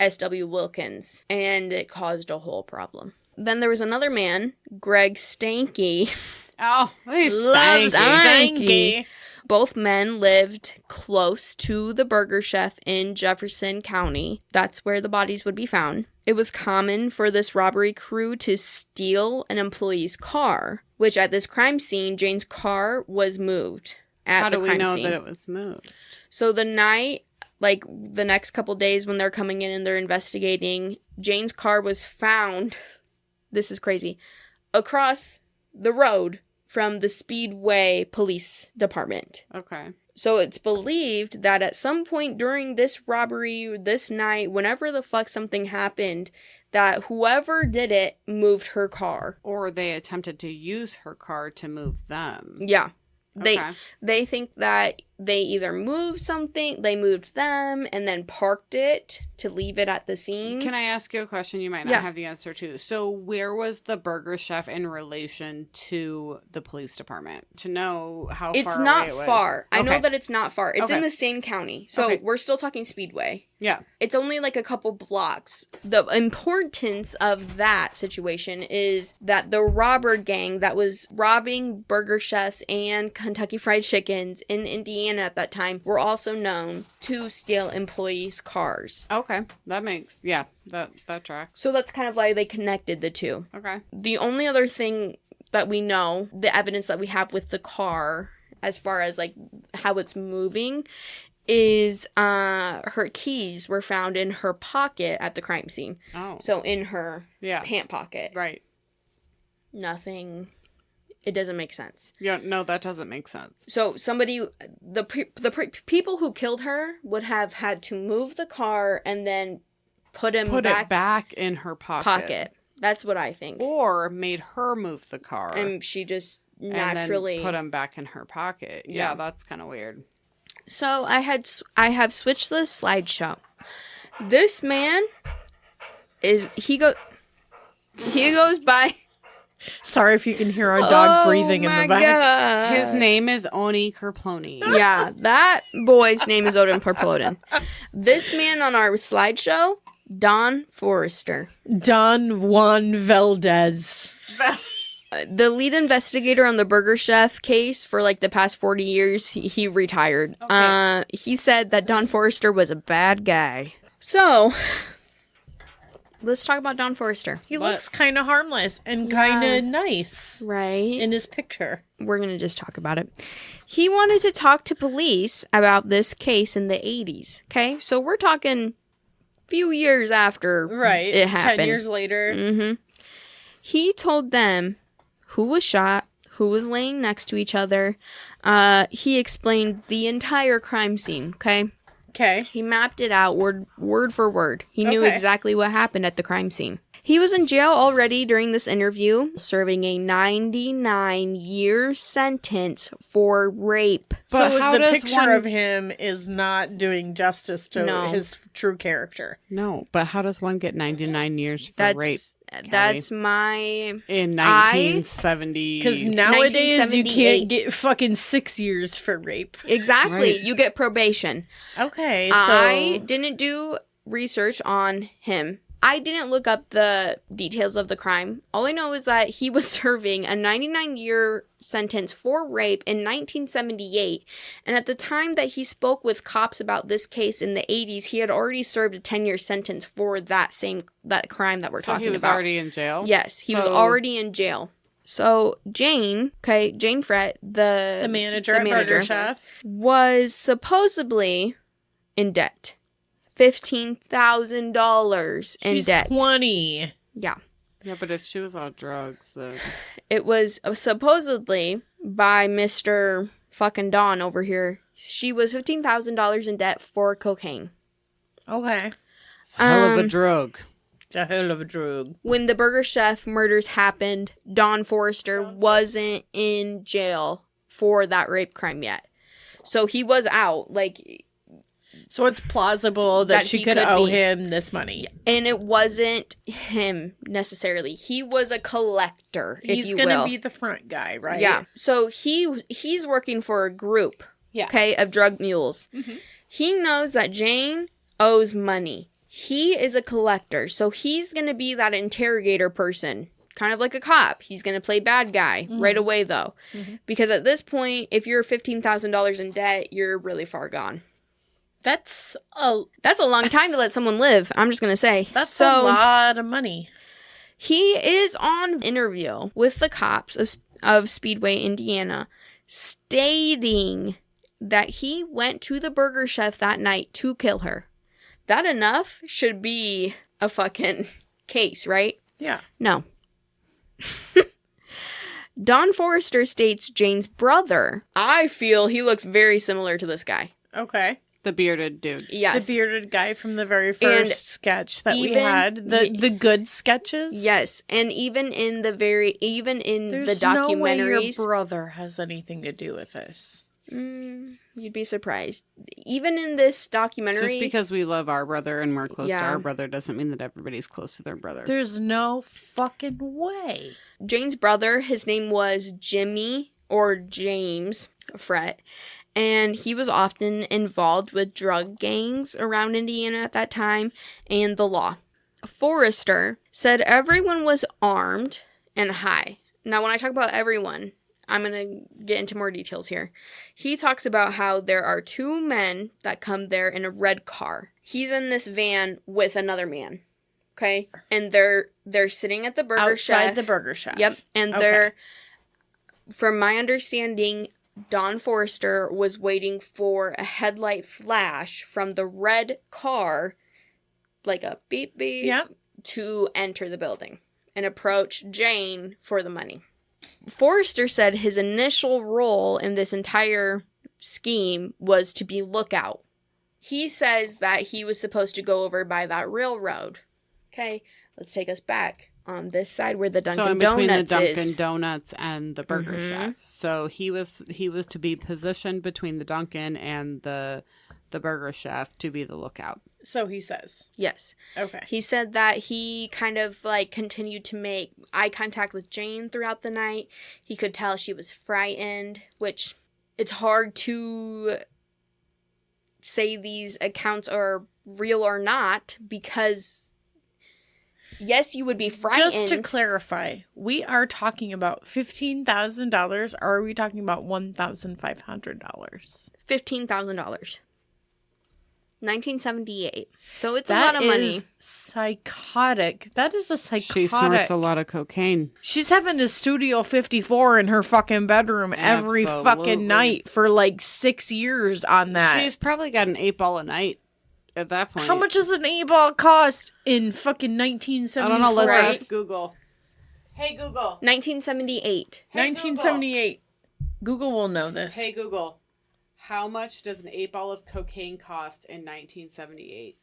[SPEAKER 1] S.W. Wilkins, and it caused a whole problem. Then there was another man, Greg Stanky.
[SPEAKER 3] Oh, he's
[SPEAKER 1] Loves
[SPEAKER 3] stanky.
[SPEAKER 1] Stanky. Both men lived close to the burger chef in Jefferson County. That's where the bodies would be found. It was common for this robbery crew to steal an employee's car, which at this crime scene, Jane's car was moved at
[SPEAKER 3] How
[SPEAKER 1] the
[SPEAKER 3] do we
[SPEAKER 1] crime
[SPEAKER 3] know
[SPEAKER 1] scene.
[SPEAKER 3] that it was moved?
[SPEAKER 1] So the night, like the next couple days when they're coming in and they're investigating, Jane's car was found, this is crazy, across the road from the Speedway Police Department.
[SPEAKER 3] Okay.
[SPEAKER 1] So it's believed that at some point during this robbery, this night, whenever the fuck something happened, that whoever did it moved her car.
[SPEAKER 3] Or they attempted to use her car to move them.
[SPEAKER 1] Yeah.
[SPEAKER 3] Okay.
[SPEAKER 1] They think that they either moved something, they moved them, and then parked it to leave it at the scene.
[SPEAKER 3] Can I ask you a question you might not have the answer to? So where was the burger chef in relation to the police department? To know how far
[SPEAKER 1] It's not
[SPEAKER 3] away it was.
[SPEAKER 1] far. I know
[SPEAKER 3] Okay.
[SPEAKER 1] that it's not far. It's in
[SPEAKER 3] Okay.
[SPEAKER 1] the same county. So
[SPEAKER 3] Okay.
[SPEAKER 1] we're still talking Speedway.
[SPEAKER 3] Yeah.
[SPEAKER 1] It's only like a couple blocks. The importance of that situation is that the robber gang that was robbing burger chefs and Kentucky Fried Chickens in Indiana at that time were also known to steal employees' cars.
[SPEAKER 3] Okay. That tracks.
[SPEAKER 1] So that's kind of why they connected the two.
[SPEAKER 3] Okay.
[SPEAKER 1] The only other thing that we know, the evidence that we have with the car, as far as like how it's moving, is her keys were found in her pocket at the crime scene.
[SPEAKER 3] Oh.
[SPEAKER 1] So in her
[SPEAKER 3] Yeah.
[SPEAKER 1] pant pocket.
[SPEAKER 3] Right.
[SPEAKER 1] Nothing. It doesn't make sense.
[SPEAKER 3] Yeah, no, that doesn't make sense.
[SPEAKER 1] So somebody, people who killed her would have had to move the car and then put it
[SPEAKER 3] back in her pocket.
[SPEAKER 1] That's what I think.
[SPEAKER 3] Or made her move the car.
[SPEAKER 1] And she just
[SPEAKER 3] and
[SPEAKER 1] naturally
[SPEAKER 3] then put him back in her pocket. Yeah, that's kind of weird.
[SPEAKER 1] So I have switched the slideshow. This man he goes by.
[SPEAKER 2] Sorry if you can hear our dog breathing in the back.
[SPEAKER 1] God.
[SPEAKER 3] His name is Oni Kerploni.
[SPEAKER 1] Yeah, that boy's name is Odin Perplodin. This man on our slideshow, Don Forrester.
[SPEAKER 2] Don Juan Valdez.
[SPEAKER 1] The lead investigator on the Burger Chef case for like the past 40 years, he retired.
[SPEAKER 3] Okay.
[SPEAKER 1] He said that Don Forrester was a bad guy. So, let's talk about Don Forrester.
[SPEAKER 2] He looks kind of harmless and kind of nice
[SPEAKER 1] Right?
[SPEAKER 2] in his picture.
[SPEAKER 1] We're going to just talk about it. He wanted to talk to police about this case in the 80s. Okay? So, we're talking few years after it happened.
[SPEAKER 2] 10 years later.
[SPEAKER 1] Mm-hmm. He told them who was shot, who was laying next to each other. He explained the entire crime scene, okay?
[SPEAKER 2] Okay.
[SPEAKER 1] He mapped it out word for word. He knew exactly what happened at the crime scene. He was in jail already during this interview, serving a 99-year sentence for rape.
[SPEAKER 3] But
[SPEAKER 2] so
[SPEAKER 3] how
[SPEAKER 2] the
[SPEAKER 3] does
[SPEAKER 2] picture
[SPEAKER 3] one-
[SPEAKER 2] of him is not doing justice to his true character.
[SPEAKER 3] No, but how does one get 99 years for rape?
[SPEAKER 1] That's my...
[SPEAKER 3] In 1970.
[SPEAKER 2] Because nowadays you
[SPEAKER 1] 1978.
[SPEAKER 2] can't get fucking 6 years for rape.
[SPEAKER 1] Exactly.
[SPEAKER 3] Right.
[SPEAKER 1] You get probation.
[SPEAKER 2] Okay, so...
[SPEAKER 1] I didn't do research on him. I didn't look up the details of the crime. All I know is that he was serving a 99-year sentence for rape in 1978. And at the time that he spoke with cops about this case in the 80s, he had already served a 10-year sentence for that crime that we're talking about.
[SPEAKER 3] So he was already in jail?
[SPEAKER 1] Yes, he was already in jail. So Jane Frett, the
[SPEAKER 2] manager at Burger Chef,
[SPEAKER 1] was supposedly in debt. $15,000 in
[SPEAKER 2] she's
[SPEAKER 1] debt.
[SPEAKER 2] 20.
[SPEAKER 1] Yeah.
[SPEAKER 3] Yeah, but if she was on drugs, then...
[SPEAKER 1] It was supposedly by Mr. fucking Don over here. She was $15,000 in debt for cocaine.
[SPEAKER 2] Okay.
[SPEAKER 3] It's a hell of a drug.
[SPEAKER 2] It's a hell of a drug.
[SPEAKER 1] When the Burger Chef murders happened, Don Forrester wasn't in jail for that rape crime yet. So he was out, like...
[SPEAKER 2] So it's plausible that she could owe him this money.
[SPEAKER 1] And it wasn't him necessarily. He was a collector, if you will.
[SPEAKER 2] He's going to be the front guy, right?
[SPEAKER 1] Yeah. So he's working for a group,
[SPEAKER 2] yeah.
[SPEAKER 1] Okay, of drug mules. Mm-hmm. He knows that Jane owes money. He is a collector. So he's going to be that interrogator person, kind of like a cop. He's going to play bad guy right away, though. Mm-hmm. Because at this point, if you're $15,000 in debt, you're really far gone.
[SPEAKER 2] That's a
[SPEAKER 1] long time to let someone live, I'm just going to say.
[SPEAKER 2] That's a lot of money.
[SPEAKER 1] He is on interview with the cops of Speedway, Indiana, stating that he went to the Burger Chef that night to kill her. That enough should be a fucking case, right?
[SPEAKER 2] Yeah.
[SPEAKER 1] No. Don Forrester states Jane's brother. I feel he looks very similar to this guy.
[SPEAKER 2] Okay.
[SPEAKER 3] The bearded dude.
[SPEAKER 1] Yes.
[SPEAKER 2] The bearded guy from the very first sketch that we had. The good sketches.
[SPEAKER 1] Yes. And even in the
[SPEAKER 2] There's
[SPEAKER 1] documentaries.
[SPEAKER 2] no way your brother has anything to do with this.
[SPEAKER 1] You'd be surprised. Even in this documentary...
[SPEAKER 3] Just because we love our brother and we're close to
[SPEAKER 1] Yeah.
[SPEAKER 3] our brother doesn't mean that everybody's close to their brother.
[SPEAKER 2] There's no fucking way.
[SPEAKER 1] Jane's brother, his name was Jimmy or James Fret, and he was often involved with drug gangs around Indiana at that time and the law. Forrester said everyone was armed and high. Now, when I talk about everyone, I'm going to get into more details here. He talks about how there are two men that come there in a red car. He's in this van with another man. Okay? And they're sitting at the burger chef.
[SPEAKER 2] Outside the burger chef.
[SPEAKER 1] Yep. And they're, from my understanding, Don Forrester was waiting for a headlight flash from the red car, like a beep beep, to enter the building and approach Jane for the money. Forrester said his initial role in this entire scheme was to be lookout. He says that he was supposed to go over by that railroad. Okay, let's take us back on this side where the Dunkin'
[SPEAKER 3] between
[SPEAKER 1] Donuts
[SPEAKER 3] the Dunkin'
[SPEAKER 1] is.
[SPEAKER 3] Donuts and the Burger Chef. So he was to be positioned between the Dunkin' and the Burger Chef to be the lookout.
[SPEAKER 2] So he says.
[SPEAKER 1] Yes.
[SPEAKER 2] Okay.
[SPEAKER 1] He said that he kind of like continued to make eye contact with Jane throughout the night. He could tell she was frightened, which it's hard to say these accounts are real or not because yes, you would be frightened.
[SPEAKER 2] Just to clarify, we are talking about $15,000 or are we talking about $1,500?
[SPEAKER 1] $15,000. 1978. So it's a lot of money.
[SPEAKER 2] That is psychotic. That is a psychotic.
[SPEAKER 3] She snorts a lot of cocaine.
[SPEAKER 2] She's having a Studio 54 in her fucking bedroom every
[SPEAKER 3] Absolutely.
[SPEAKER 2] fucking night for like 6 years on that.
[SPEAKER 3] She's probably got an 8-ball a night at that point.
[SPEAKER 2] How much does an 8-ball cost in fucking 1974?
[SPEAKER 3] I don't know. Let's
[SPEAKER 1] Right.
[SPEAKER 3] ask Google. Hey, Google.
[SPEAKER 1] 1978.
[SPEAKER 2] 1978. Google will know this.
[SPEAKER 3] Hey, Google. How much does an 8-ball of cocaine cost in 1978?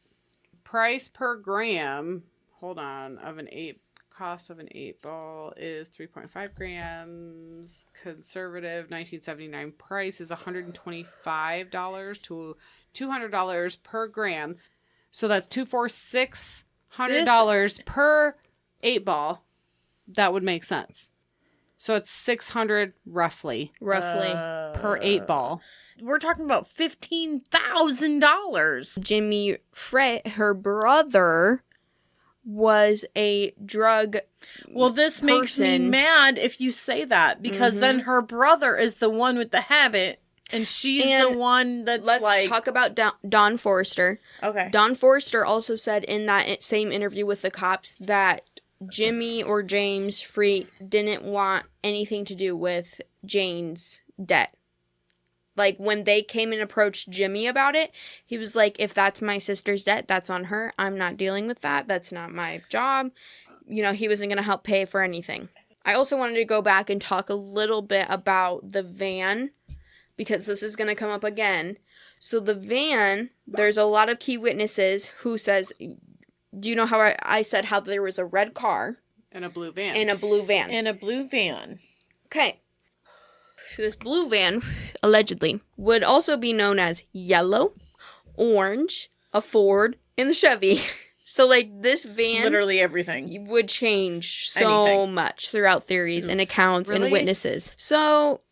[SPEAKER 3] Price per gram, hold on, cost of an 8-ball is 3.5 grams. Conservative 1979 price is $125 to $200 per gram. So that's $600 per 8-ball. That would make sense. So it's $600 roughly per 8-ball.
[SPEAKER 2] We're talking about $15,000.
[SPEAKER 1] Jimmy Fret, her brother, was a drug
[SPEAKER 2] Well, this makes me
[SPEAKER 1] person.
[SPEAKER 2] mad if you say that because then her brother is the one with the habit and she's
[SPEAKER 1] And
[SPEAKER 2] the one that's
[SPEAKER 1] Let's
[SPEAKER 2] like...
[SPEAKER 1] talk about Don Forrester.
[SPEAKER 2] Okay.
[SPEAKER 1] Don Forrester also said in that same interview with the cops that Jimmy or James Free didn't want anything to do with Jane's debt. Like, when they came and approached Jimmy about it, he was like, if that's my sister's debt, that's on her. I'm not dealing with that. That's not my job. You know, he wasn't going to help pay for anything. I also wanted to go back and talk a little bit about the van, because this is going to come up again. So the van, there's a lot of key witnesses who says... Do you know how I said how there was a red car
[SPEAKER 3] And a blue van.
[SPEAKER 1] and a blue van?
[SPEAKER 2] In a blue van.
[SPEAKER 1] Okay. This blue van, allegedly, would also be known as yellow, orange, a Ford, and a Chevy. So, like, this van
[SPEAKER 2] Literally everything.
[SPEAKER 1] would change so
[SPEAKER 2] Anything.
[SPEAKER 1] much throughout theories and accounts
[SPEAKER 3] Really?
[SPEAKER 1] and witnesses. So,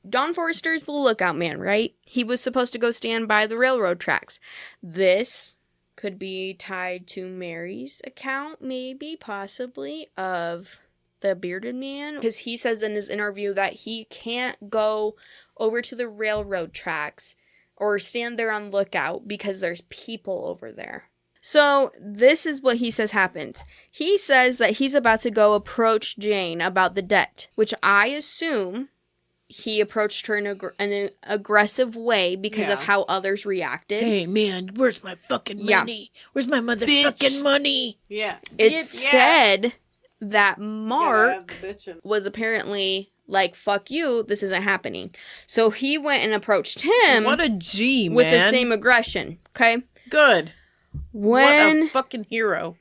[SPEAKER 1] Don Forrester's the lookout man, right? He was supposed to go stand by the railroad tracks. This could be tied to Mary's account, maybe, possibly, of the bearded man. Because he says in his interview that he can't go over to the railroad tracks or stand there on lookout because there's people over there. So this is what he says happened. He says that he's about to go approach Jane about the debt, which I assume he approached her in an aggressive way because of
[SPEAKER 3] Yeah.
[SPEAKER 1] how others reacted.
[SPEAKER 2] Hey, man, where's my fucking
[SPEAKER 1] Yeah.
[SPEAKER 2] money? Where's my motherfucking money?
[SPEAKER 3] Yeah.
[SPEAKER 1] It's
[SPEAKER 2] Yeah.
[SPEAKER 1] said that
[SPEAKER 3] Yeah,
[SPEAKER 1] Mark
[SPEAKER 3] bitchin'.
[SPEAKER 1] was apparently like, fuck you, this isn't happening. So he went and approached him
[SPEAKER 2] What a G,
[SPEAKER 1] with
[SPEAKER 2] man.
[SPEAKER 1] the same aggression, okay?
[SPEAKER 2] Good. What
[SPEAKER 1] When
[SPEAKER 2] a fucking hero.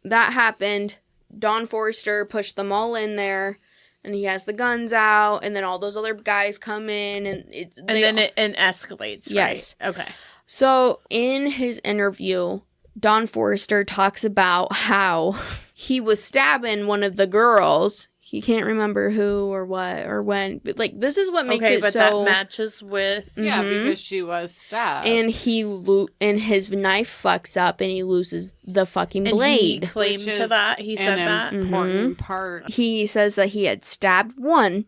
[SPEAKER 1] that happened, Don Forrester pushed them all in there. And he has the guns out, and then all those other guys come in, and it
[SPEAKER 2] escalates.
[SPEAKER 1] Yes.
[SPEAKER 2] Right? Okay.
[SPEAKER 1] So in his interview, Don Forrester talks about how he was stabbing one of the girls. He can't remember who or what or when, but like this is what makes it
[SPEAKER 2] but
[SPEAKER 1] so.
[SPEAKER 2] that matches with
[SPEAKER 3] Yeah, because she was stabbed.
[SPEAKER 1] And and his knife fucks up, and he loses the fucking blade.
[SPEAKER 2] He claimed to that. He said that.
[SPEAKER 3] Important part.
[SPEAKER 1] He says that he had stabbed one,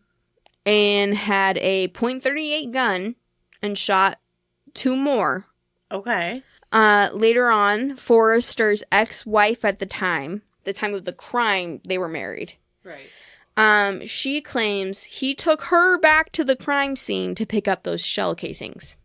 [SPEAKER 1] and had a .38 gun, and shot 2 more.
[SPEAKER 2] Okay.
[SPEAKER 1] Later on, Forrester's ex-wife at the time of the crime, they were married.
[SPEAKER 3] Right.
[SPEAKER 1] She claims he took her back to the crime scene to pick up those shell casings.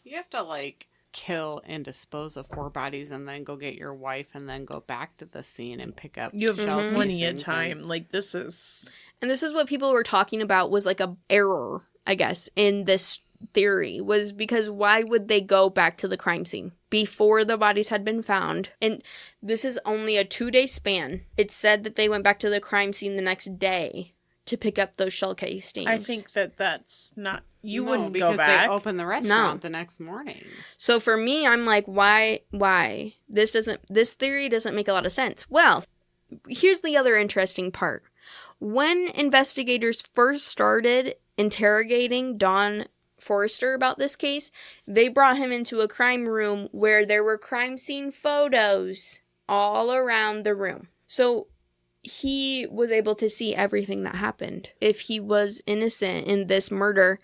[SPEAKER 3] You have to, like, kill and dispose of 4 bodies and then go get your wife and then go back to the scene and pick up
[SPEAKER 2] You have
[SPEAKER 3] shell
[SPEAKER 2] plenty of
[SPEAKER 3] casings
[SPEAKER 2] time.
[SPEAKER 3] and-
[SPEAKER 2] Like, this is...
[SPEAKER 1] And this is what people were talking about was like a error, I guess, in this theory, was because why would they go back to the crime scene before the bodies had been found? And this is only a 2-day span. It said that they went back to the crime scene the next day to pick up those shell casings.
[SPEAKER 2] I think that's not... You
[SPEAKER 3] No,
[SPEAKER 2] wouldn't
[SPEAKER 3] because
[SPEAKER 2] go back.
[SPEAKER 3] they opened the restaurant the next morning.
[SPEAKER 1] So for me, I'm like, why? This theory doesn't make a lot of sense. Well, here's the other interesting part. When investigators first started interrogating Don Forrester about this case, they brought him into a crime room where there were crime scene photos all around the room. So he was able to see everything that happened. If he was innocent in this murder,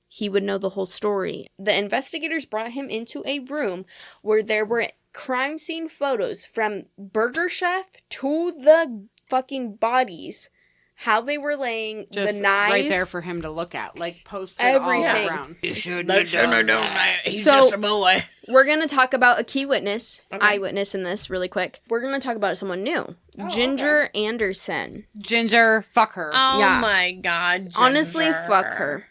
[SPEAKER 1] he would know the whole story. The investigators brought him into a room where there were crime scene photos from Burger Chef to the fucking bodies. How they were laying,
[SPEAKER 3] Just
[SPEAKER 1] the knife.
[SPEAKER 3] right there for him to look at. Like, posted
[SPEAKER 1] Everything.
[SPEAKER 3] all around. You shouldn't
[SPEAKER 2] That
[SPEAKER 3] have
[SPEAKER 2] shouldn't have
[SPEAKER 3] done
[SPEAKER 2] done
[SPEAKER 3] that.
[SPEAKER 2] that. He's
[SPEAKER 1] So-
[SPEAKER 2] just a boy.
[SPEAKER 1] We're going to talk about a key witness,
[SPEAKER 2] Okay.
[SPEAKER 1] eyewitness in this really quick. We're going to talk about someone new.
[SPEAKER 3] Oh,
[SPEAKER 1] Ginger Anderson.
[SPEAKER 3] Ginger, fuck her.
[SPEAKER 2] Oh
[SPEAKER 1] Yeah.
[SPEAKER 2] my god, Ginger.
[SPEAKER 1] Honestly, fuck her.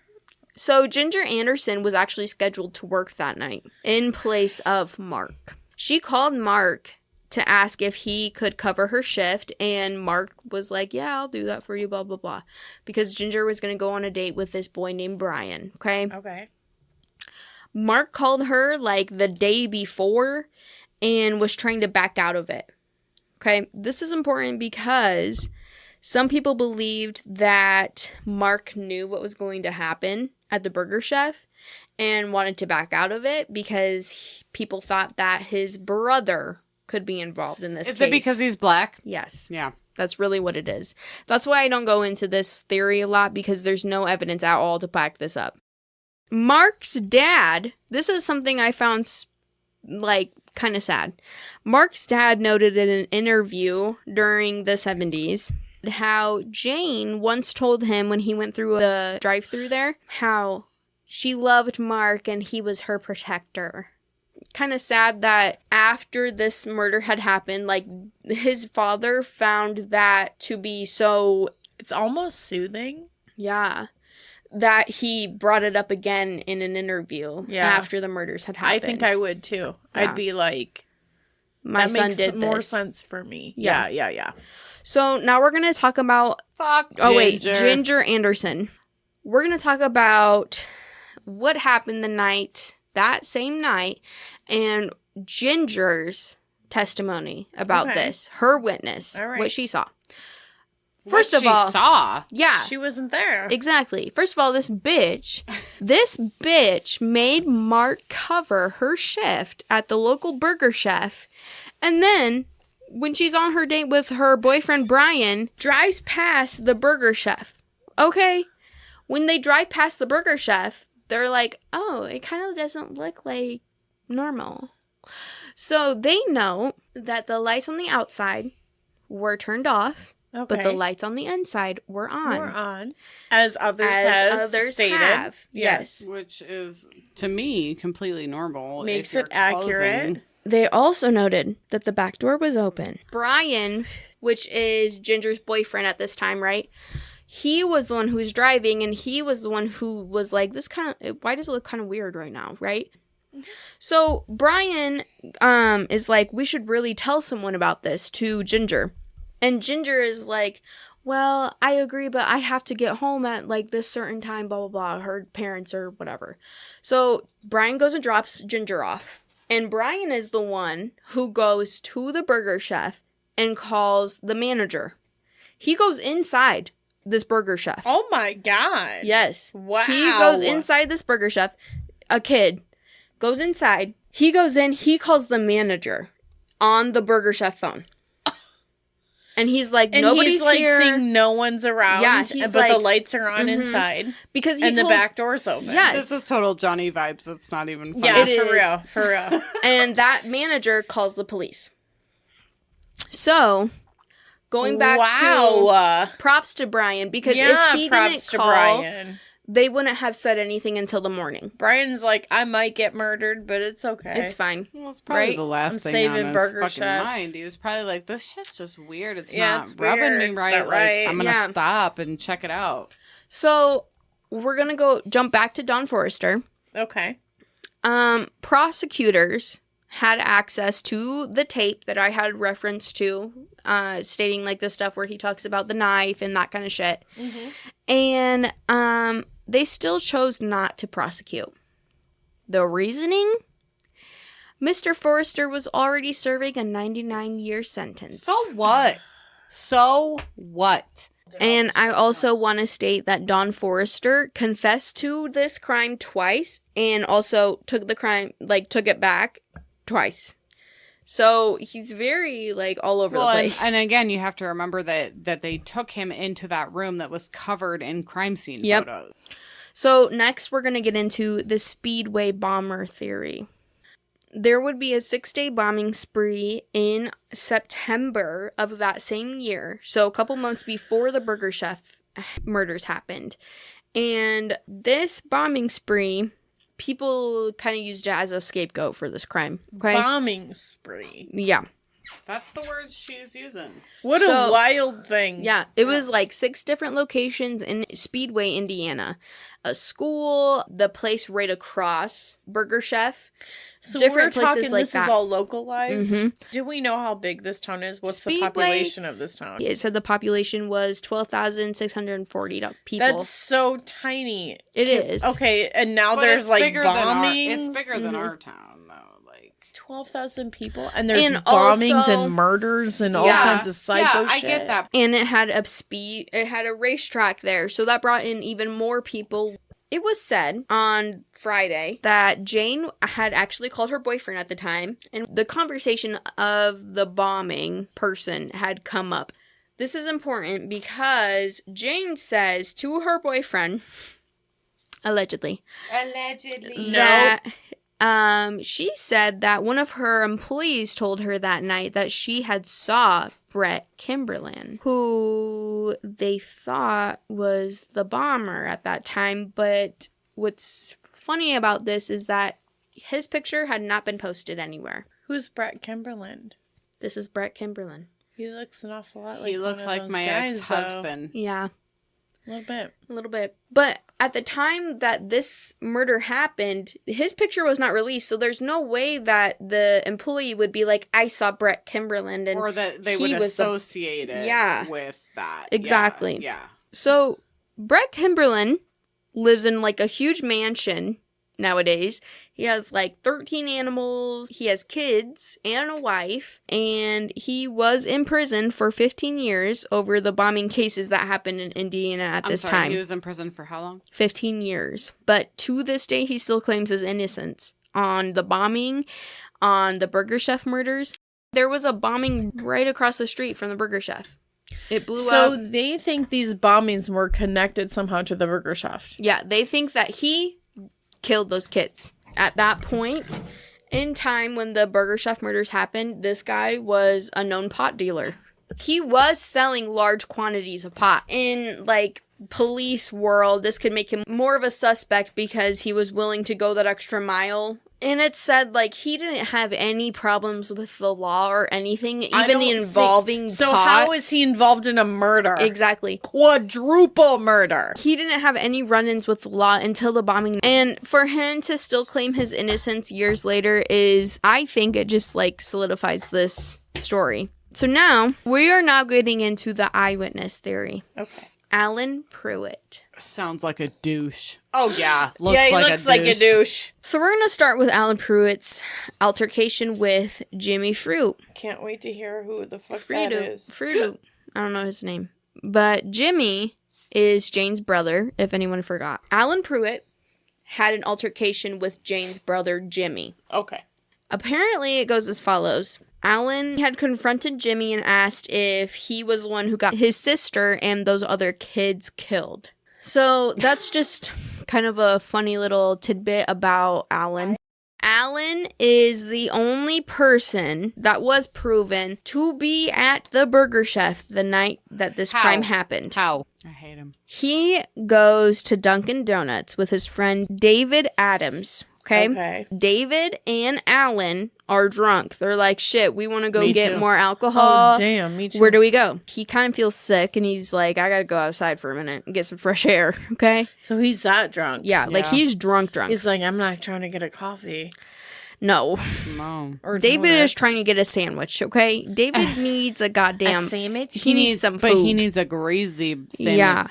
[SPEAKER 1] So Ginger Anderson was actually scheduled to work that night in place of Mark. She called Mark to ask if he could cover her shift, and Mark was like, yeah, I'll do that for you, blah, blah, blah. Because Ginger was going to go on a date with this boy named Brian, okay?
[SPEAKER 2] Okay.
[SPEAKER 1] Mark called her like the day before and was trying to back out of it. Okay, this is important because some people believed that Mark knew what was going to happen at the Burger Chef and wanted to back out of it because people thought that his brother could be involved in this
[SPEAKER 3] Is
[SPEAKER 1] case.
[SPEAKER 3] it because he's black?
[SPEAKER 1] Yes.
[SPEAKER 3] Yeah.
[SPEAKER 1] That's really what it is. That's why I don't go into this theory a lot, because there's no evidence at all to back this up. Mark's dad, this is something I found like kind of sad. Mark's dad noted in an interview during the 70s how Jane once told him when he went through the drive-thru there how she loved Mark and he was her protector. Kind of sad that after this murder had happened, like, his father found that to be so...
[SPEAKER 2] It's almost soothing.
[SPEAKER 1] Yeah. That he brought it up again in an interview after the murders had happened.
[SPEAKER 2] I think I would too.
[SPEAKER 1] Yeah.
[SPEAKER 2] I'd be like,
[SPEAKER 1] My
[SPEAKER 2] that
[SPEAKER 1] son
[SPEAKER 2] makes
[SPEAKER 1] did
[SPEAKER 2] more
[SPEAKER 1] this.
[SPEAKER 2] sense for me.
[SPEAKER 1] Yeah.
[SPEAKER 2] Yeah.
[SPEAKER 1] So now we're going to talk about...
[SPEAKER 3] Fuck
[SPEAKER 1] Ginger Anderson. We're going to talk about what happened that same night, and Ginger's testimony about this. Her witness.
[SPEAKER 2] All right.
[SPEAKER 1] What she saw.
[SPEAKER 3] What
[SPEAKER 1] First of
[SPEAKER 3] she
[SPEAKER 1] all...
[SPEAKER 3] saw.
[SPEAKER 1] Yeah.
[SPEAKER 2] She wasn't there.
[SPEAKER 1] Exactly. First of all, this bitch made Mark cover her shift at the local Burger Chef. And then, when she's on her date with her boyfriend Brian, drives past the Burger Chef. Okay? When they drive past the Burger Chef, they're like, oh, it kind of doesn't look like normal. So they know that the lights on the outside were turned off.
[SPEAKER 2] Okay.
[SPEAKER 1] But the lights on the inside were on.
[SPEAKER 2] We're on. As others stated.
[SPEAKER 1] have. Yes.
[SPEAKER 3] Which is, to me, completely normal.
[SPEAKER 2] Makes
[SPEAKER 3] if you're
[SPEAKER 2] it accurate.
[SPEAKER 3] closing.
[SPEAKER 1] They also noted that the back door was open. Brian, which is Ginger's boyfriend at this time, right? He was the one who was driving, and he was the one who was like, why does it look kind of weird right now, right? So Brian is like, we should really tell someone about this to Ginger. And Ginger is like, well, I agree, but I have to get home at like this certain time, blah, blah, blah, her parents or whatever. So Brian goes and drops Ginger off. And Brian is the one who goes to the burger chef and calls the manager. He goes inside this burger chef.
[SPEAKER 2] Oh my God.
[SPEAKER 1] Yes.
[SPEAKER 2] Wow.
[SPEAKER 1] He goes inside this burger chef. A kid goes inside. He goes in. He calls the manager on the burger chef phone. And he's like,
[SPEAKER 2] and
[SPEAKER 1] nobody's
[SPEAKER 2] he's like
[SPEAKER 1] here.
[SPEAKER 2] seeing no one's around.
[SPEAKER 1] Yeah, he's
[SPEAKER 2] but the
[SPEAKER 1] like-
[SPEAKER 2] lights are on inside.
[SPEAKER 1] Because he
[SPEAKER 2] And the
[SPEAKER 1] told-
[SPEAKER 2] back door's open.
[SPEAKER 1] Yes.
[SPEAKER 3] This is total Johnny vibes. It's not even funny.
[SPEAKER 2] Yeah,
[SPEAKER 1] It
[SPEAKER 2] for
[SPEAKER 1] is.
[SPEAKER 2] real. For real.
[SPEAKER 1] And that manager calls the police. So, going back to props to Brian, because if he didn't call,
[SPEAKER 2] Brian.
[SPEAKER 1] they wouldn't have said anything until the morning.
[SPEAKER 2] Brian's like, I might get murdered, but it's okay.
[SPEAKER 1] It's fine.
[SPEAKER 3] Well, it's probably
[SPEAKER 1] Right?
[SPEAKER 3] the last
[SPEAKER 2] I'm
[SPEAKER 3] thing
[SPEAKER 2] saving
[SPEAKER 3] on his
[SPEAKER 2] Burger
[SPEAKER 3] fucking
[SPEAKER 2] Chef.
[SPEAKER 3] mind. He was probably like, this shit's just weird. It's
[SPEAKER 2] Yeah,
[SPEAKER 3] not
[SPEAKER 2] it's
[SPEAKER 3] rubbing
[SPEAKER 2] weird.
[SPEAKER 3] me
[SPEAKER 2] It's
[SPEAKER 3] right.
[SPEAKER 2] not right.
[SPEAKER 3] Like, I'm going to
[SPEAKER 1] Yeah.
[SPEAKER 3] stop and check it out.
[SPEAKER 1] So, we're going to jump back to Don Forrester.
[SPEAKER 2] Okay.
[SPEAKER 1] Prosecutors had access to the tape that I had reference to, stating like the stuff where he talks about the knife and that kind of shit. And they still chose not to prosecute. The reasoning? Mr. Forrester was already serving a 99-year sentence.
[SPEAKER 3] So what? So what?
[SPEAKER 1] And I also want to state that Don Forrester confessed to this crime twice and also took it back twice. So he's very, all over the place.
[SPEAKER 3] And again, you have to remember that they took him into that room that was covered in crime scene
[SPEAKER 1] Yep.
[SPEAKER 3] photos.
[SPEAKER 1] So next we're going to get into the Speedway bomber theory. There would be a 6-day bombing spree in September of that same year. So a couple months before the Burger Chef murders happened. And this bombing spree, people kind of used it as a scapegoat for this crime. Okay?
[SPEAKER 2] Bombing spree.
[SPEAKER 1] Yeah.
[SPEAKER 3] That's the words she's using.
[SPEAKER 2] What
[SPEAKER 1] So-
[SPEAKER 2] a wild thing.
[SPEAKER 1] Yeah. It was 6 different locations in Speedway, Indiana. A school, the place right across Burger Chef.
[SPEAKER 2] So
[SPEAKER 1] different
[SPEAKER 2] we're
[SPEAKER 1] places
[SPEAKER 2] talking,
[SPEAKER 1] like
[SPEAKER 2] this
[SPEAKER 1] that.
[SPEAKER 2] is all localized?
[SPEAKER 1] Mhm.
[SPEAKER 2] Do we know how big this town is? What's
[SPEAKER 1] Speedway-
[SPEAKER 2] the population of this town?
[SPEAKER 1] It said the population was 12,640 people.
[SPEAKER 2] That's so tiny.
[SPEAKER 1] It is.
[SPEAKER 2] Okay, and now
[SPEAKER 3] But
[SPEAKER 2] there's
[SPEAKER 3] it's bigger than
[SPEAKER 2] bombings.
[SPEAKER 3] It's bigger than
[SPEAKER 1] Mhm.
[SPEAKER 3] our town, though.
[SPEAKER 2] 12,000 people, and there's
[SPEAKER 1] And
[SPEAKER 2] bombings
[SPEAKER 1] also-
[SPEAKER 2] and murders and all
[SPEAKER 1] Yeah.
[SPEAKER 2] kinds of psycho
[SPEAKER 3] I
[SPEAKER 2] shit.
[SPEAKER 3] get that.
[SPEAKER 1] And it had a racetrack there, so that brought in even more people. It was said on Friday that Jane had actually called her boyfriend at the time, and the conversation of the bombing person had come up. This is important because Jane says to her boyfriend, allegedly, that she said that one of her employees told her that night that she had saw Brett Kimberlin, who they thought was the bomber at that time. But what's funny about this is that his picture had not been posted anywhere.
[SPEAKER 2] Who's Brett Kimberland?
[SPEAKER 1] This is Brett Kimberlin.
[SPEAKER 2] He looks an awful lot like
[SPEAKER 3] He looks
[SPEAKER 2] one of
[SPEAKER 3] like
[SPEAKER 2] those
[SPEAKER 3] my
[SPEAKER 2] guys,
[SPEAKER 3] ex-husband.
[SPEAKER 1] Yeah,
[SPEAKER 2] though. A little bit.
[SPEAKER 1] a little bit. But at the time that this murder happened, his picture was not released, so there's no way that the employee would be like, I saw Brett Kimberlin. And
[SPEAKER 3] Or that they
[SPEAKER 1] he
[SPEAKER 3] would
[SPEAKER 1] was the-
[SPEAKER 3] associate it
[SPEAKER 1] Yeah.
[SPEAKER 3] with that.
[SPEAKER 1] Exactly.
[SPEAKER 3] Yeah.
[SPEAKER 1] So Brett Kimberlin lives in a huge mansion nowadays. He has 13 animals. He has kids and a wife. And he was in prison for 15 years over the bombing cases that happened in Indiana at
[SPEAKER 3] I'm
[SPEAKER 1] this
[SPEAKER 3] sorry,
[SPEAKER 1] time.
[SPEAKER 3] he was in prison for how long?
[SPEAKER 1] 15 years. But to this day, he still claims his innocence on the bombing, on the Burger Chef murders. There was a bombing right across the street from the Burger Chef. It blew
[SPEAKER 2] So
[SPEAKER 1] up.
[SPEAKER 2] they think these bombings were connected somehow to the Burger Chef.
[SPEAKER 1] Yeah, they think that he killed those kids. At that point in time when the Burger Chef murders happened, this guy was a known pot dealer. He was selling large quantities of pot. In police world, this could make him more of a suspect because he was willing to go that extra mile. And it said he didn't have any problems with the law or anything,
[SPEAKER 2] I
[SPEAKER 1] even
[SPEAKER 2] don't
[SPEAKER 1] involving
[SPEAKER 2] think- So
[SPEAKER 1] pot.
[SPEAKER 2] how is he involved in a murder?
[SPEAKER 1] Exactly.
[SPEAKER 2] Quadruple murder.
[SPEAKER 1] He didn't have any run-ins with the law until the bombing. And for him to still claim his innocence years later I think it just solidifies this story. So now, we are now getting into the eyewitness theory.
[SPEAKER 2] Okay.
[SPEAKER 1] Alan Pruitt.
[SPEAKER 3] Sounds like a douche. Oh, yeah.
[SPEAKER 2] He looks like a douche.
[SPEAKER 1] So we're going to start with Alan Pruitt's altercation with Jimmy Fruit.
[SPEAKER 2] Can't wait to hear who the fuck that is.
[SPEAKER 1] Fruit. I don't know his name. But Jimmy is Jane's brother, if anyone forgot. Alan Pruitt had an altercation with Jane's brother, Jimmy.
[SPEAKER 2] Okay.
[SPEAKER 1] Apparently, it goes as follows. Alan had confronted Jimmy and asked if he was the one who got his sister and those other kids killed. So that's just kind of a funny little tidbit about Alan. Alan is the only person that was proven to be at the Burger Chef the night that this crime happened.
[SPEAKER 3] How? I hate him.
[SPEAKER 1] He goes to Dunkin' Donuts with his friend David Adams. Okay. David and Alan are drunk. They're like, shit, we want to go get more alcohol.
[SPEAKER 2] Oh, damn, me too.
[SPEAKER 1] Where do we go? He kind of feels sick, and he's like, I gotta go outside for a minute and get some fresh air, okay?
[SPEAKER 2] So he's that drunk?
[SPEAKER 1] Yeah, like he's drunk.
[SPEAKER 2] He's like, I'm not trying to get a coffee.
[SPEAKER 1] No.
[SPEAKER 2] Or
[SPEAKER 1] David
[SPEAKER 2] donuts.
[SPEAKER 1] is trying to get a sandwich, okay? David needs a goddamn...
[SPEAKER 2] sandwich?
[SPEAKER 1] He needs some food.
[SPEAKER 3] But he needs a greasy sandwich.
[SPEAKER 1] Yeah.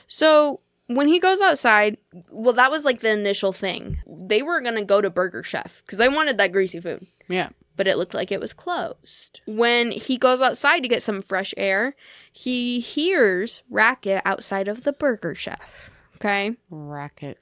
[SPEAKER 1] So... when he goes outside, well, that was like the initial thing. They were going to go to Burger Chef because they wanted that greasy food.
[SPEAKER 3] Yeah.
[SPEAKER 1] But it looked like it was closed. When he goes outside to get some fresh air, he hears racket outside of the Burger Chef. Okay?
[SPEAKER 3] Racket.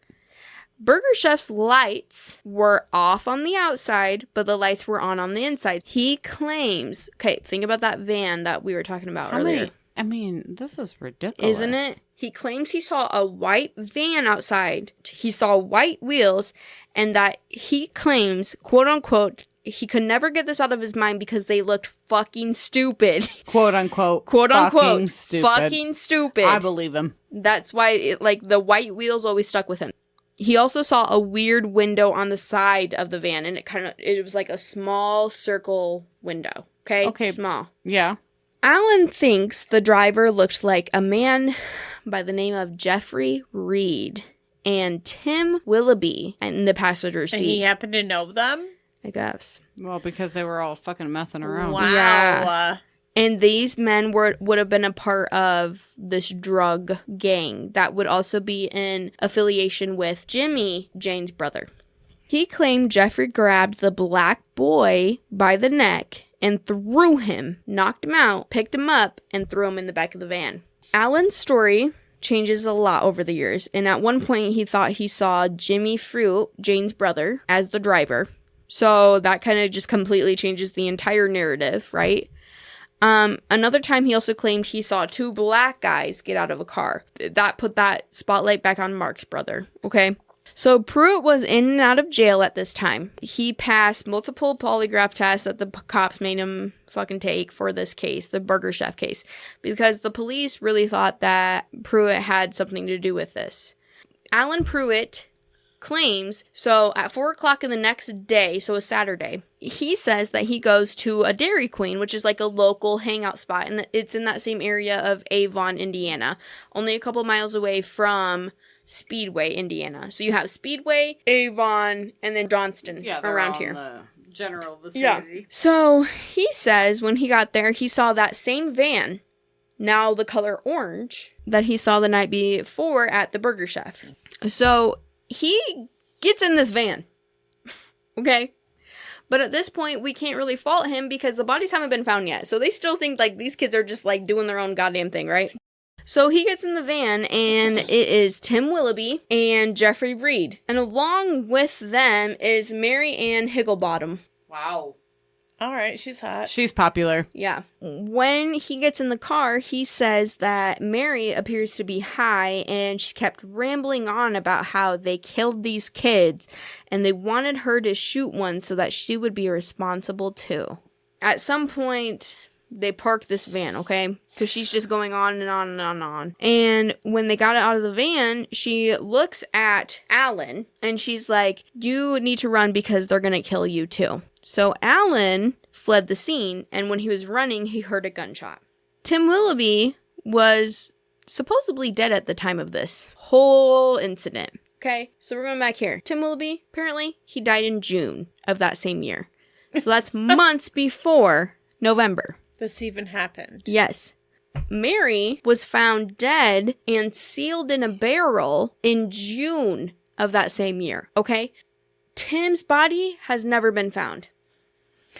[SPEAKER 1] Burger Chef's lights were off on the outside, but the lights were on the inside. He claims, okay, think about that van that we were talking about earlier.
[SPEAKER 3] I mean, this is ridiculous.
[SPEAKER 1] Isn't it? He claims he saw a white van outside. He saw white wheels, and that he claims, quote unquote, he could never get this out of his mind because they looked fucking stupid.
[SPEAKER 3] Quote unquote.
[SPEAKER 1] Quote unquote.
[SPEAKER 3] Fucking stupid.
[SPEAKER 1] Fucking stupid.
[SPEAKER 3] I believe him.
[SPEAKER 1] That's why, the white wheels always stuck with him. He also saw a weird window on the side of the van, and it was like a small circle window. Okay? Small.
[SPEAKER 3] Yeah.
[SPEAKER 1] Alan thinks the driver looked like a man by the name of Jeffrey Reed and Tim Willoughby in the passenger seat.
[SPEAKER 2] And he happened to know them?
[SPEAKER 1] I guess.
[SPEAKER 3] Well, because they were all fucking messing around.
[SPEAKER 2] Wow.
[SPEAKER 1] Yeah. And these men would have been a part of this drug gang that would also be in affiliation with Jimmy, Jane's brother. He claimed Jeffrey grabbed the black boy by the neck and threw him, knocked him out, picked him up, and threw him in the back of the van. Alan's story changes a lot over the years, and at one point he thought he saw Jimmy Fruit, Jane's brother, as the driver. So that kind of just completely changes the entire narrative, right? Another time he also claimed he saw two black guys get out of a car. That put that spotlight back on Mark's brother, okay? So Pruitt was in and out of jail at this time. He passed multiple polygraph tests that the cops made him fucking take for this case, the Burger Chef case, because the police really thought that Pruitt had something to do with this. Alan Pruitt claims, so at 4 o'clock in the next day, so a Saturday, he says that he goes to a Dairy Queen, which is like a local hangout spot, and it's in that same area of Avon, Indiana, only a couple miles away from Speedway, Indiana. So you have Speedway, Avon, and then Johnston around here.
[SPEAKER 3] The general vicinity.
[SPEAKER 1] Yeah. So he says when he got there, he saw that same van, now the color orange, that he saw the night before at the Burger Chef. So he gets in this van. Okay? But at this point, we can't really fault him because the bodies haven't been found yet. So they still think like these kids are just like doing their own goddamn thing, right? So he gets in the van, and it is Tim Willoughby and Jeffrey Reed. And along with them is Mary Ann Higglebottom.
[SPEAKER 3] Wow.
[SPEAKER 2] All right, she's hot.
[SPEAKER 3] She's popular.
[SPEAKER 1] Yeah. When he gets in the car, he says that Mary appears to be high, and she kept rambling on about how they killed these kids, and they wanted her to shoot one so that she would be responsible too. At some point, they parked this van, okay? Because she's just going on and on and on and on. And when they got out of the van, she looks at Alan, and she's like, you need to run because they're going to kill you too. So Alan fled the scene, and when he was running, he heard a gunshot. Tim Willoughby was supposedly dead at the time of this whole incident. Okay, so we're going back here. Tim Willoughby, apparently, he died in June of that same year. So that's months before November.
[SPEAKER 2] this even happened.
[SPEAKER 1] Yes. Mary was found dead and sealed in a barrel in June of that same year, okay? Tim's body has never been found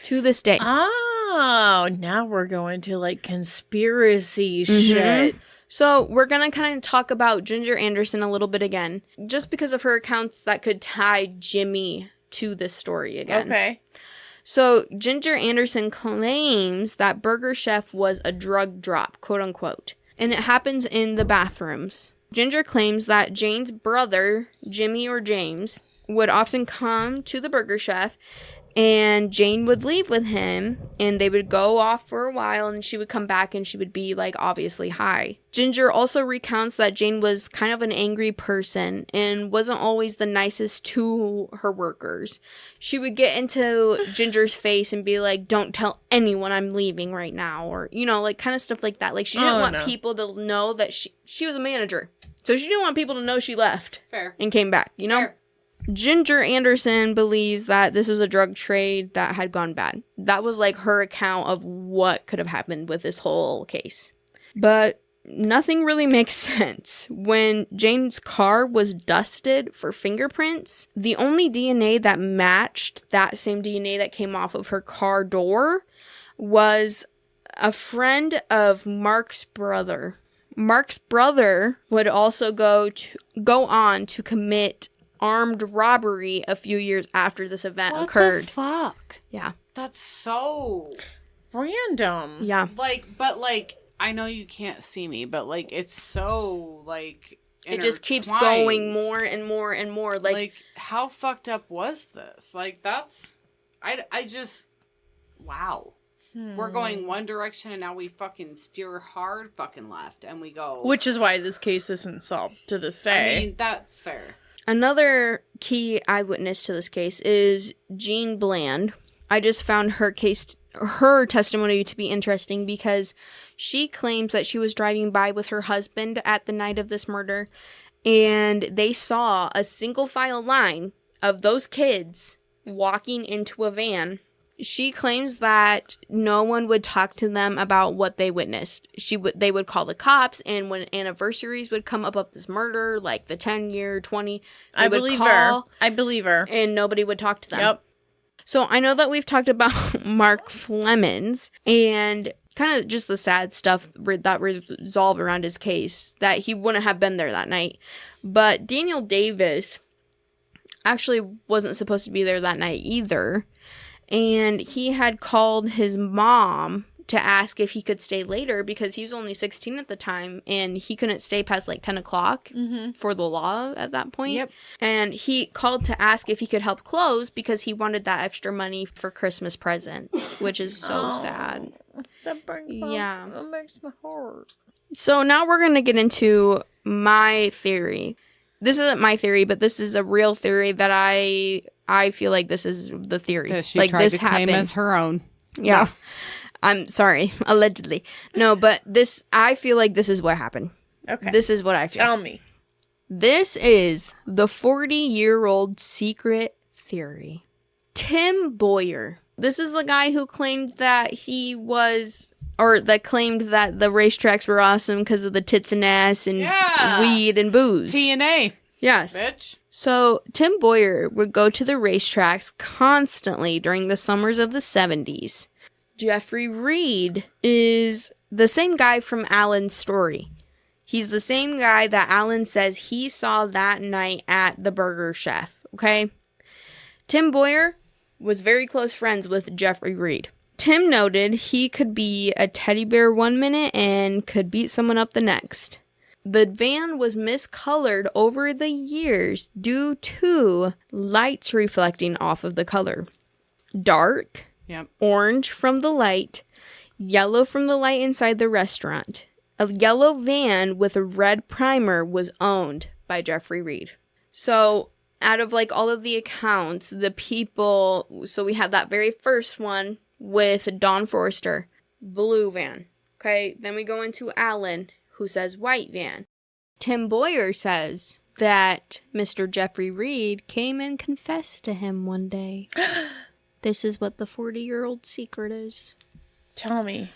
[SPEAKER 1] to this day.
[SPEAKER 2] Oh, now we're going to like conspiracy shit.
[SPEAKER 1] So we're going to kind of talk about Ginger Anderson a little bit again, just because of her accounts that could tie Jimmy to this story again.
[SPEAKER 2] Okay.
[SPEAKER 1] So Ginger Anderson claims that Burger Chef was a drug drop, quote unquote, and it happens in the bathrooms. Ginger claims that Jane's brother, Jimmy or James, would often come to the Burger Chef, and Jane would leave with him, and they would go off for a while, and she would come back, and she would be, like, obviously high. Ginger also recounts that Jane was kind of an angry person and wasn't always the nicest to her workers. She would get into Ginger's face and be like, don't tell anyone I'm leaving right now, or, you know, like, kind of stuff like that. Like, she didn't want people to know that she was a manager. So she didn't want people to know she left.
[SPEAKER 3] Fair.
[SPEAKER 1] And came back, you know?
[SPEAKER 3] Fair.
[SPEAKER 1] Ginger Anderson believes that this was a drug trade that had gone bad. That was like her account of what could have happened with this whole case. But nothing really makes sense. When Jane's car was dusted for fingerprints, the only DNA that matched that same DNA that came off of her car door was a friend of Mark's brother. Mark's brother would also go on to commit armed robbery a few years after this event occurred.
[SPEAKER 3] What the fuck?
[SPEAKER 1] Yeah.
[SPEAKER 3] That's so
[SPEAKER 2] random.
[SPEAKER 1] Yeah.
[SPEAKER 3] But I know you can't see me, but like it's so like
[SPEAKER 1] it just keeps going more and more and more. Like
[SPEAKER 3] how fucked up was this? Like that's I just wow. We're going one direction and now we fucking steer hard fucking left and we go.
[SPEAKER 2] Which is why this case isn't solved to this day.
[SPEAKER 3] I mean, that's fair.
[SPEAKER 1] Another key eyewitness to this case is Jean Bland. I just found her testimony to be interesting because she claims that she was driving by with her husband at the night of this murder, and they saw a single file line of those kids walking into a van. She claims that no one would talk to them about what they witnessed. They would call the cops, and when anniversaries would come up of this murder, like the 10-year, 20,
[SPEAKER 2] I believe her.
[SPEAKER 1] And nobody would talk to them.
[SPEAKER 2] Yep.
[SPEAKER 1] So I know that we've talked about Mark Flemons and kind of just the sad stuff that resolved around his case, that he wouldn't have been there that night. But Daniel Davis actually wasn't supposed to be there that night either. And he had called his mom to ask if he could stay later because he was only 16 at the time and he couldn't stay past like 10 o'clock for the law at that point.
[SPEAKER 3] Yep.
[SPEAKER 1] And he called to ask if he could help close because he wanted that extra money for Christmas presents, which is so sad.
[SPEAKER 2] That makes my heart.
[SPEAKER 1] So now we're going to get into my theory. This isn't my theory, but this is a real theory that I feel like this is the theory.
[SPEAKER 3] That she
[SPEAKER 1] like
[SPEAKER 3] tried
[SPEAKER 1] this
[SPEAKER 3] to claim
[SPEAKER 1] happened.
[SPEAKER 3] as her own.
[SPEAKER 1] Yeah. I'm sorry, allegedly. No, but I feel like this is what happened.
[SPEAKER 2] Okay.
[SPEAKER 1] This is what I feel.
[SPEAKER 2] Tell me.
[SPEAKER 1] This is the 40-year-old secret theory. Tim Boyer. This is the guy who claimed that claimed that the racetracks were awesome because of the tits and ass and weed and booze.
[SPEAKER 3] TNA.
[SPEAKER 1] Yes.
[SPEAKER 3] Bitch.
[SPEAKER 1] So Tim Boyer would go to the racetracks constantly during the summers of the 70s. Jeffrey Reed is the same guy from Alan's story. He's the same guy that Alan says he saw that night at the Burger Chef, okay? Tim Boyer was very close friends with Jeffrey Reed. Tim noted he could be a teddy bear one minute and could beat someone up the next. The van was miscolored over the years due to lights reflecting off of the color. Dark, orange from the light, yellow from the light inside the restaurant. A yellow van with a red primer was owned by Jeffrey Reed. So out of like all of the accounts, the people, so we have that very first one with Don Forrester, blue van. Okay, then we go into Alan, who says white van. Tim Boyer says that Mr. Jeffrey Reed came and confessed to him one day. This is what the 40-year-old secret is.
[SPEAKER 2] Tell me.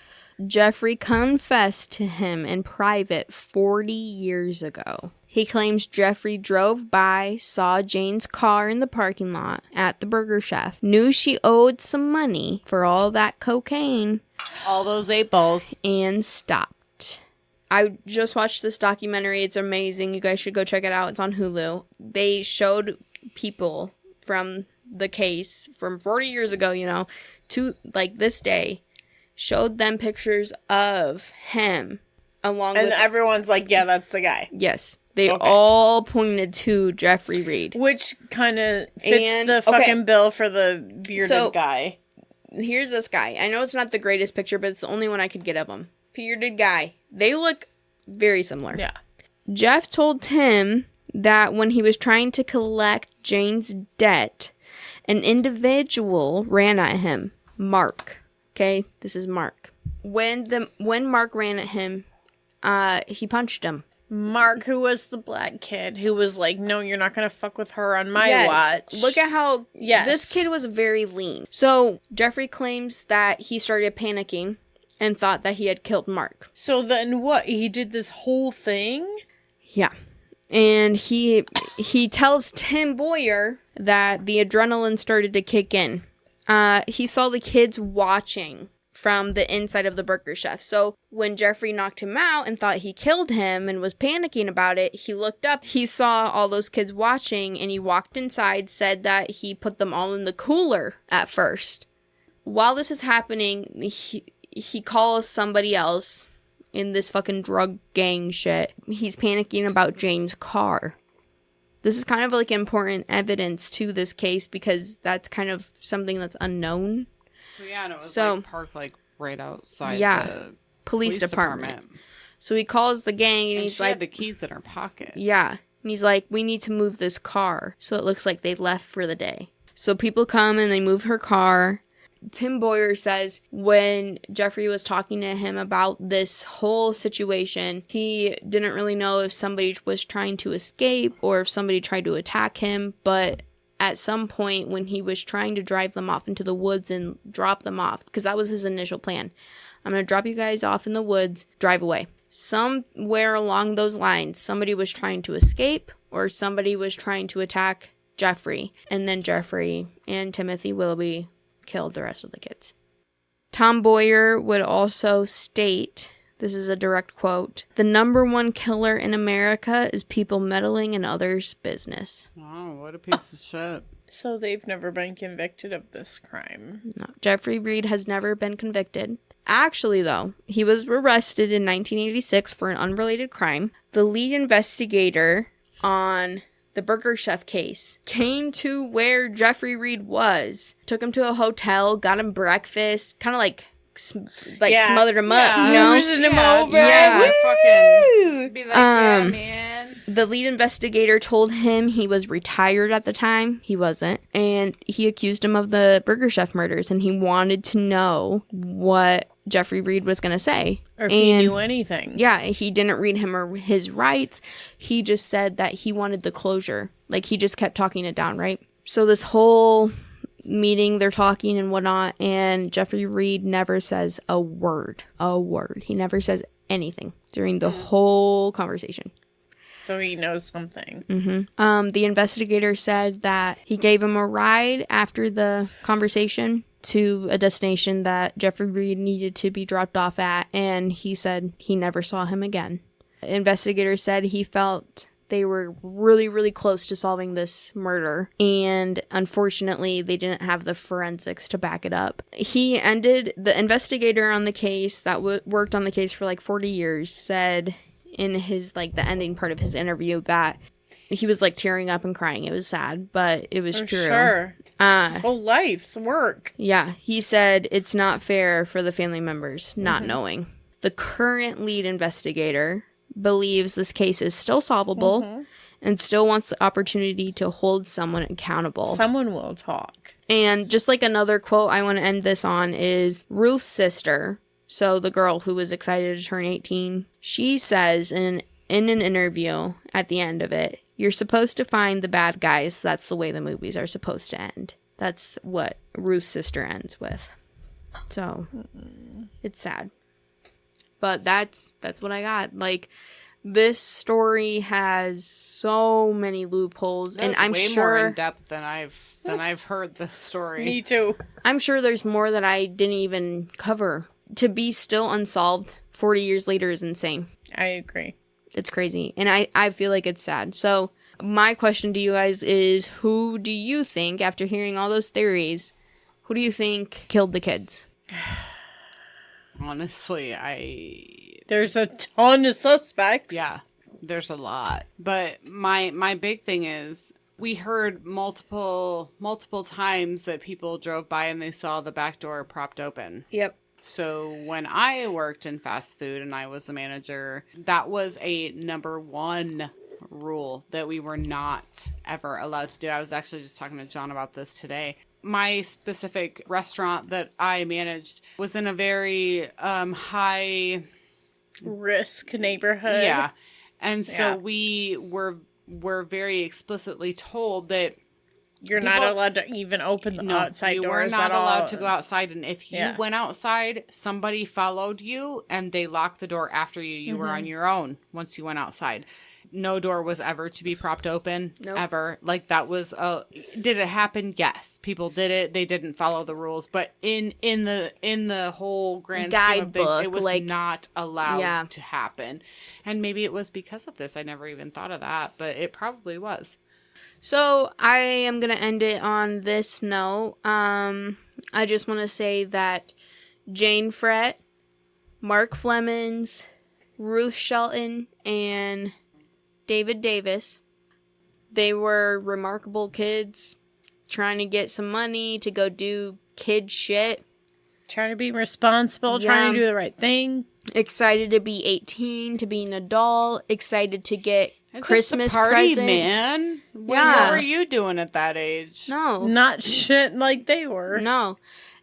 [SPEAKER 1] Jeffrey confessed to him in private 40 years ago. He claims Jeffrey drove by, saw Jane's car in the parking lot at the Burger Chef, knew she owed some money for all that cocaine,
[SPEAKER 3] All those 8 balls.
[SPEAKER 1] and stopped. I just watched this documentary. It's amazing. You guys should go check it out. It's on Hulu. They showed people from the case from 40 years ago, to like this day, showed them pictures of him along
[SPEAKER 2] And
[SPEAKER 1] with
[SPEAKER 2] everyone's like, yeah, that's the guy.
[SPEAKER 1] yes. They
[SPEAKER 2] Okay.
[SPEAKER 1] all pointed to Jeffrey Reed.
[SPEAKER 2] Which kind of fits
[SPEAKER 1] And-
[SPEAKER 2] the
[SPEAKER 1] okay.
[SPEAKER 2] fucking bill for the bearded
[SPEAKER 1] So-
[SPEAKER 2] guy.
[SPEAKER 1] Here's this guy. I know it's not the greatest picture, but it's the only one I could get of him. Bearded guy. They look very similar.
[SPEAKER 2] Yeah.
[SPEAKER 1] Jeff told Tim that when he was trying to collect Jane's debt, an individual ran at him. Mark. Okay, this is Mark. When Mark ran at him, he punched him.
[SPEAKER 2] Mark, who was the black kid, who was like, no, you're not going to fuck with her on my watch.
[SPEAKER 1] Look at how
[SPEAKER 2] Yes.
[SPEAKER 1] this kid was very lean. So Jeffrey claims that he started panicking and thought that he had killed Mark.
[SPEAKER 2] So then what? He did this whole thing?
[SPEAKER 1] Yeah. And he tells Tim Boyer that the adrenaline started to kick in. He saw the kids watching from the inside of the Burger Chef. So when Jeffrey knocked him out and thought he killed him and was panicking about it, he looked up, he saw all those kids watching, and he walked inside, said that he put them all in the cooler at first. While this is happening, he calls somebody else in this fucking drug gang shit. He's panicking about Jane's car. This is kind of like important evidence to this case because that's kind of something that's unknown.
[SPEAKER 3] Well, yeah, and it was
[SPEAKER 1] So-
[SPEAKER 3] parked right outside
[SPEAKER 1] Yeah.
[SPEAKER 3] the
[SPEAKER 1] Police department.
[SPEAKER 3] department.
[SPEAKER 1] So he calls the gang and
[SPEAKER 3] And
[SPEAKER 1] he's
[SPEAKER 3] she
[SPEAKER 1] like,
[SPEAKER 3] had the keys in her pocket.
[SPEAKER 1] yeah. And he's like, we need to move this car. So it looks like they left for the day. So people come and they move her car. Tim Boyer says when Jeffrey was talking to him about this whole situation, he didn't really know if somebody was trying to escape or if somebody tried to attack him. But at some point when he was trying to drive them off into the woods and drop them off, because that was his initial plan. I'm going to drop you guys off in the woods, drive away. Somewhere along those lines, somebody was trying to escape or somebody was trying to attack Jeffrey. And then Jeffrey and Timothy Willoughby killed the rest of the kids. Tom Boyer would also state, this is a direct quote, "The number one killer in America is people meddling in others' business."
[SPEAKER 3] Oh, what a piece of shit.
[SPEAKER 2] So they've never been convicted of this crime.
[SPEAKER 1] No, Jeffrey Reed has never been convicted. Actually, though, he was arrested in 1986 for an unrelated crime. The lead investigator on the Burger Chef case came to where Jeffrey Reed was, took him to a hotel, got him breakfast, kind of like
[SPEAKER 2] Yeah.
[SPEAKER 1] smothered him up,
[SPEAKER 3] Yeah.
[SPEAKER 1] you know?
[SPEAKER 2] Boozing him
[SPEAKER 3] Yeah,
[SPEAKER 2] over.
[SPEAKER 1] yeah.
[SPEAKER 2] Woo!
[SPEAKER 3] Fucking be like, yeah,
[SPEAKER 1] Um,
[SPEAKER 3] man.
[SPEAKER 1] The lead investigator told him he was retired at the time. He wasn't. And he accused him of the Burger Chef murders, and he wanted to know what Jeffrey Reed was going to say.
[SPEAKER 2] Or if he knew anything.
[SPEAKER 1] Yeah, he didn't read him or his rights. He just said that he wanted the closure. Like, he just kept talking it down, right? So this whole meeting, they're talking and whatnot, and Jeffrey Reed never says a word. A word. He never says anything during the whole conversation.
[SPEAKER 2] So he knows something.
[SPEAKER 1] The investigator said that he gave him a ride after the conversation to a destination that Jeffrey Reed needed to be dropped off at, and he said he never saw him again. The investigator said he felt they were really, really close to solving this murder, and unfortunately, they didn't have the forensics to back it up. The investigator on the case that worked on the case for like 40 years said in his, like, the ending part of his interview that he was, like, tearing up and crying. It was sad, but it was
[SPEAKER 2] For
[SPEAKER 1] true.
[SPEAKER 2] sure. His whole life's work.
[SPEAKER 1] Yeah, he said it's not fair for the family members not knowing. The current lead investigator believes this case is still solvable and still wants the opportunity to hold someone accountable.
[SPEAKER 2] Someone will talk.
[SPEAKER 1] And just like another quote I want to end this on is Ruth's sister, so the girl who was excited to turn 18, she says in an interview at the end of it, "You're supposed to find the bad guys. That's the way the movies are supposed to end." That's what Ruth's sister ends with. So, it's sad. But that's what I got. Like, this story has so many loopholes, and I'm
[SPEAKER 3] way
[SPEAKER 1] sure
[SPEAKER 3] more in depth than I've heard this story.
[SPEAKER 2] Me too.
[SPEAKER 1] I'm sure there's more that I didn't even cover. To be still unsolved 40 years later is insane.
[SPEAKER 2] I agree.
[SPEAKER 1] It's crazy, and I feel like it's sad. So my question to you guys is, who do you think, after hearing all those theories, who do you think killed the kids?
[SPEAKER 3] Honestly,
[SPEAKER 2] There's a ton of suspects.
[SPEAKER 3] yeah, there's a lot. But my big thing is, we heard multiple times that people drove by and they saw the back door propped open.
[SPEAKER 1] Yep.
[SPEAKER 3] So when I worked in fast food and I was the manager, that was a number one rule that we were not ever allowed to do. I was actually just talking to John about this today. My specific restaurant that I managed was in a very high
[SPEAKER 2] Risk neighborhood.
[SPEAKER 3] yeah. And so
[SPEAKER 2] Yeah.
[SPEAKER 3] we were very explicitly told that
[SPEAKER 2] You're not allowed to even open the outside
[SPEAKER 3] you
[SPEAKER 2] doors
[SPEAKER 3] were not
[SPEAKER 2] at all.
[SPEAKER 3] allowed to go outside. And if you
[SPEAKER 2] Yeah.
[SPEAKER 3] went outside, somebody followed you and they locked the door after you. You were on your own once you went outside. No door was ever to be propped open,
[SPEAKER 1] Nope.
[SPEAKER 3] ever. Like, that was did it happen? Yes, people did it. They didn't follow the rules, but in the whole grand scheme of things,
[SPEAKER 1] Guidebook,
[SPEAKER 3] it was
[SPEAKER 1] like,
[SPEAKER 3] not allowed
[SPEAKER 1] yeah.
[SPEAKER 3] to happen. And maybe it was because of this. I never even thought of that, but it probably was.
[SPEAKER 1] So I am going to end it on this note. I just want to say that Jane Frett, Mark Flemings, Ruth Shelton, and David Davis, they were remarkable kids trying to get some money to go do kid shit.
[SPEAKER 2] Trying to be responsible, trying to do the right thing.
[SPEAKER 1] Excited to be 18, to be an adult, excited to get
[SPEAKER 3] It's
[SPEAKER 1] Christmas
[SPEAKER 3] just a party,
[SPEAKER 1] presents.
[SPEAKER 3] man.
[SPEAKER 1] Yeah.
[SPEAKER 3] What were you doing at that age?
[SPEAKER 1] No.
[SPEAKER 2] Not shit like they were.
[SPEAKER 1] No.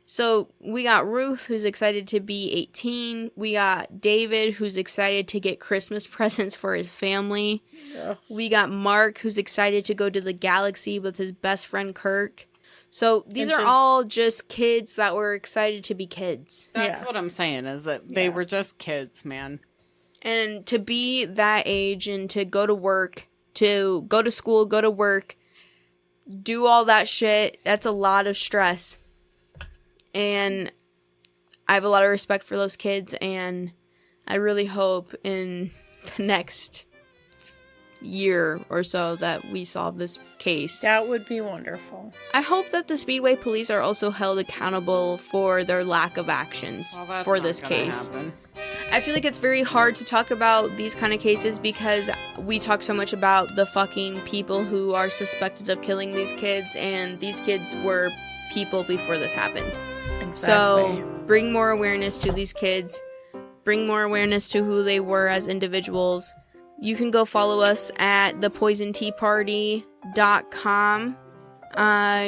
[SPEAKER 1] So we got Ruth, who's excited to be 18. We got David, who's excited to get Christmas presents for his family.
[SPEAKER 2] Yeah.
[SPEAKER 1] We got Mark, who's excited to go to the galaxy with his best friend Kirk. So these
[SPEAKER 2] And
[SPEAKER 1] are
[SPEAKER 2] just-
[SPEAKER 1] all just kids that were excited to be kids.
[SPEAKER 3] That's
[SPEAKER 2] Yeah.
[SPEAKER 3] what I'm saying, is that they were just kids, man.
[SPEAKER 1] And to be that age and to go to work, to go to school, go to work, do all that shit, that's a lot of stress. And I have a lot of respect for those kids, and I really hope in the next year or so that we solve this case.
[SPEAKER 2] That would be wonderful.
[SPEAKER 1] I hope that the Speedway police are also held accountable for their lack of actions
[SPEAKER 3] Well, that's
[SPEAKER 1] for
[SPEAKER 3] not
[SPEAKER 1] this
[SPEAKER 3] gonna
[SPEAKER 1] case.
[SPEAKER 3] happen.
[SPEAKER 1] I feel like it's very hard to talk about these kind of cases because we talk so much about the fucking people who are suspected of killing these kids, and these kids were people before this happened. So bring more awareness to these kids. Bring more awareness to who they were as individuals. You can go follow us at thepoisonteaparty.com.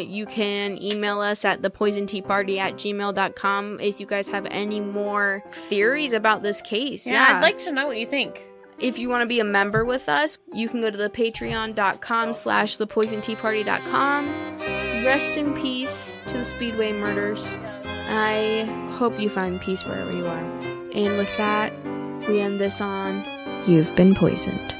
[SPEAKER 1] You can email us at thepoisonteaparty@gmail.com if you guys have any more theories about this case.
[SPEAKER 2] Yeah, I'd like to know what you think.
[SPEAKER 1] If you want to be a member with us, you can go to the patreon.com/thepoisonteaparty.com. Rest in peace to the Speedway murders. I hope you find peace wherever you are. And with that, we end this on You've Been Poisoned.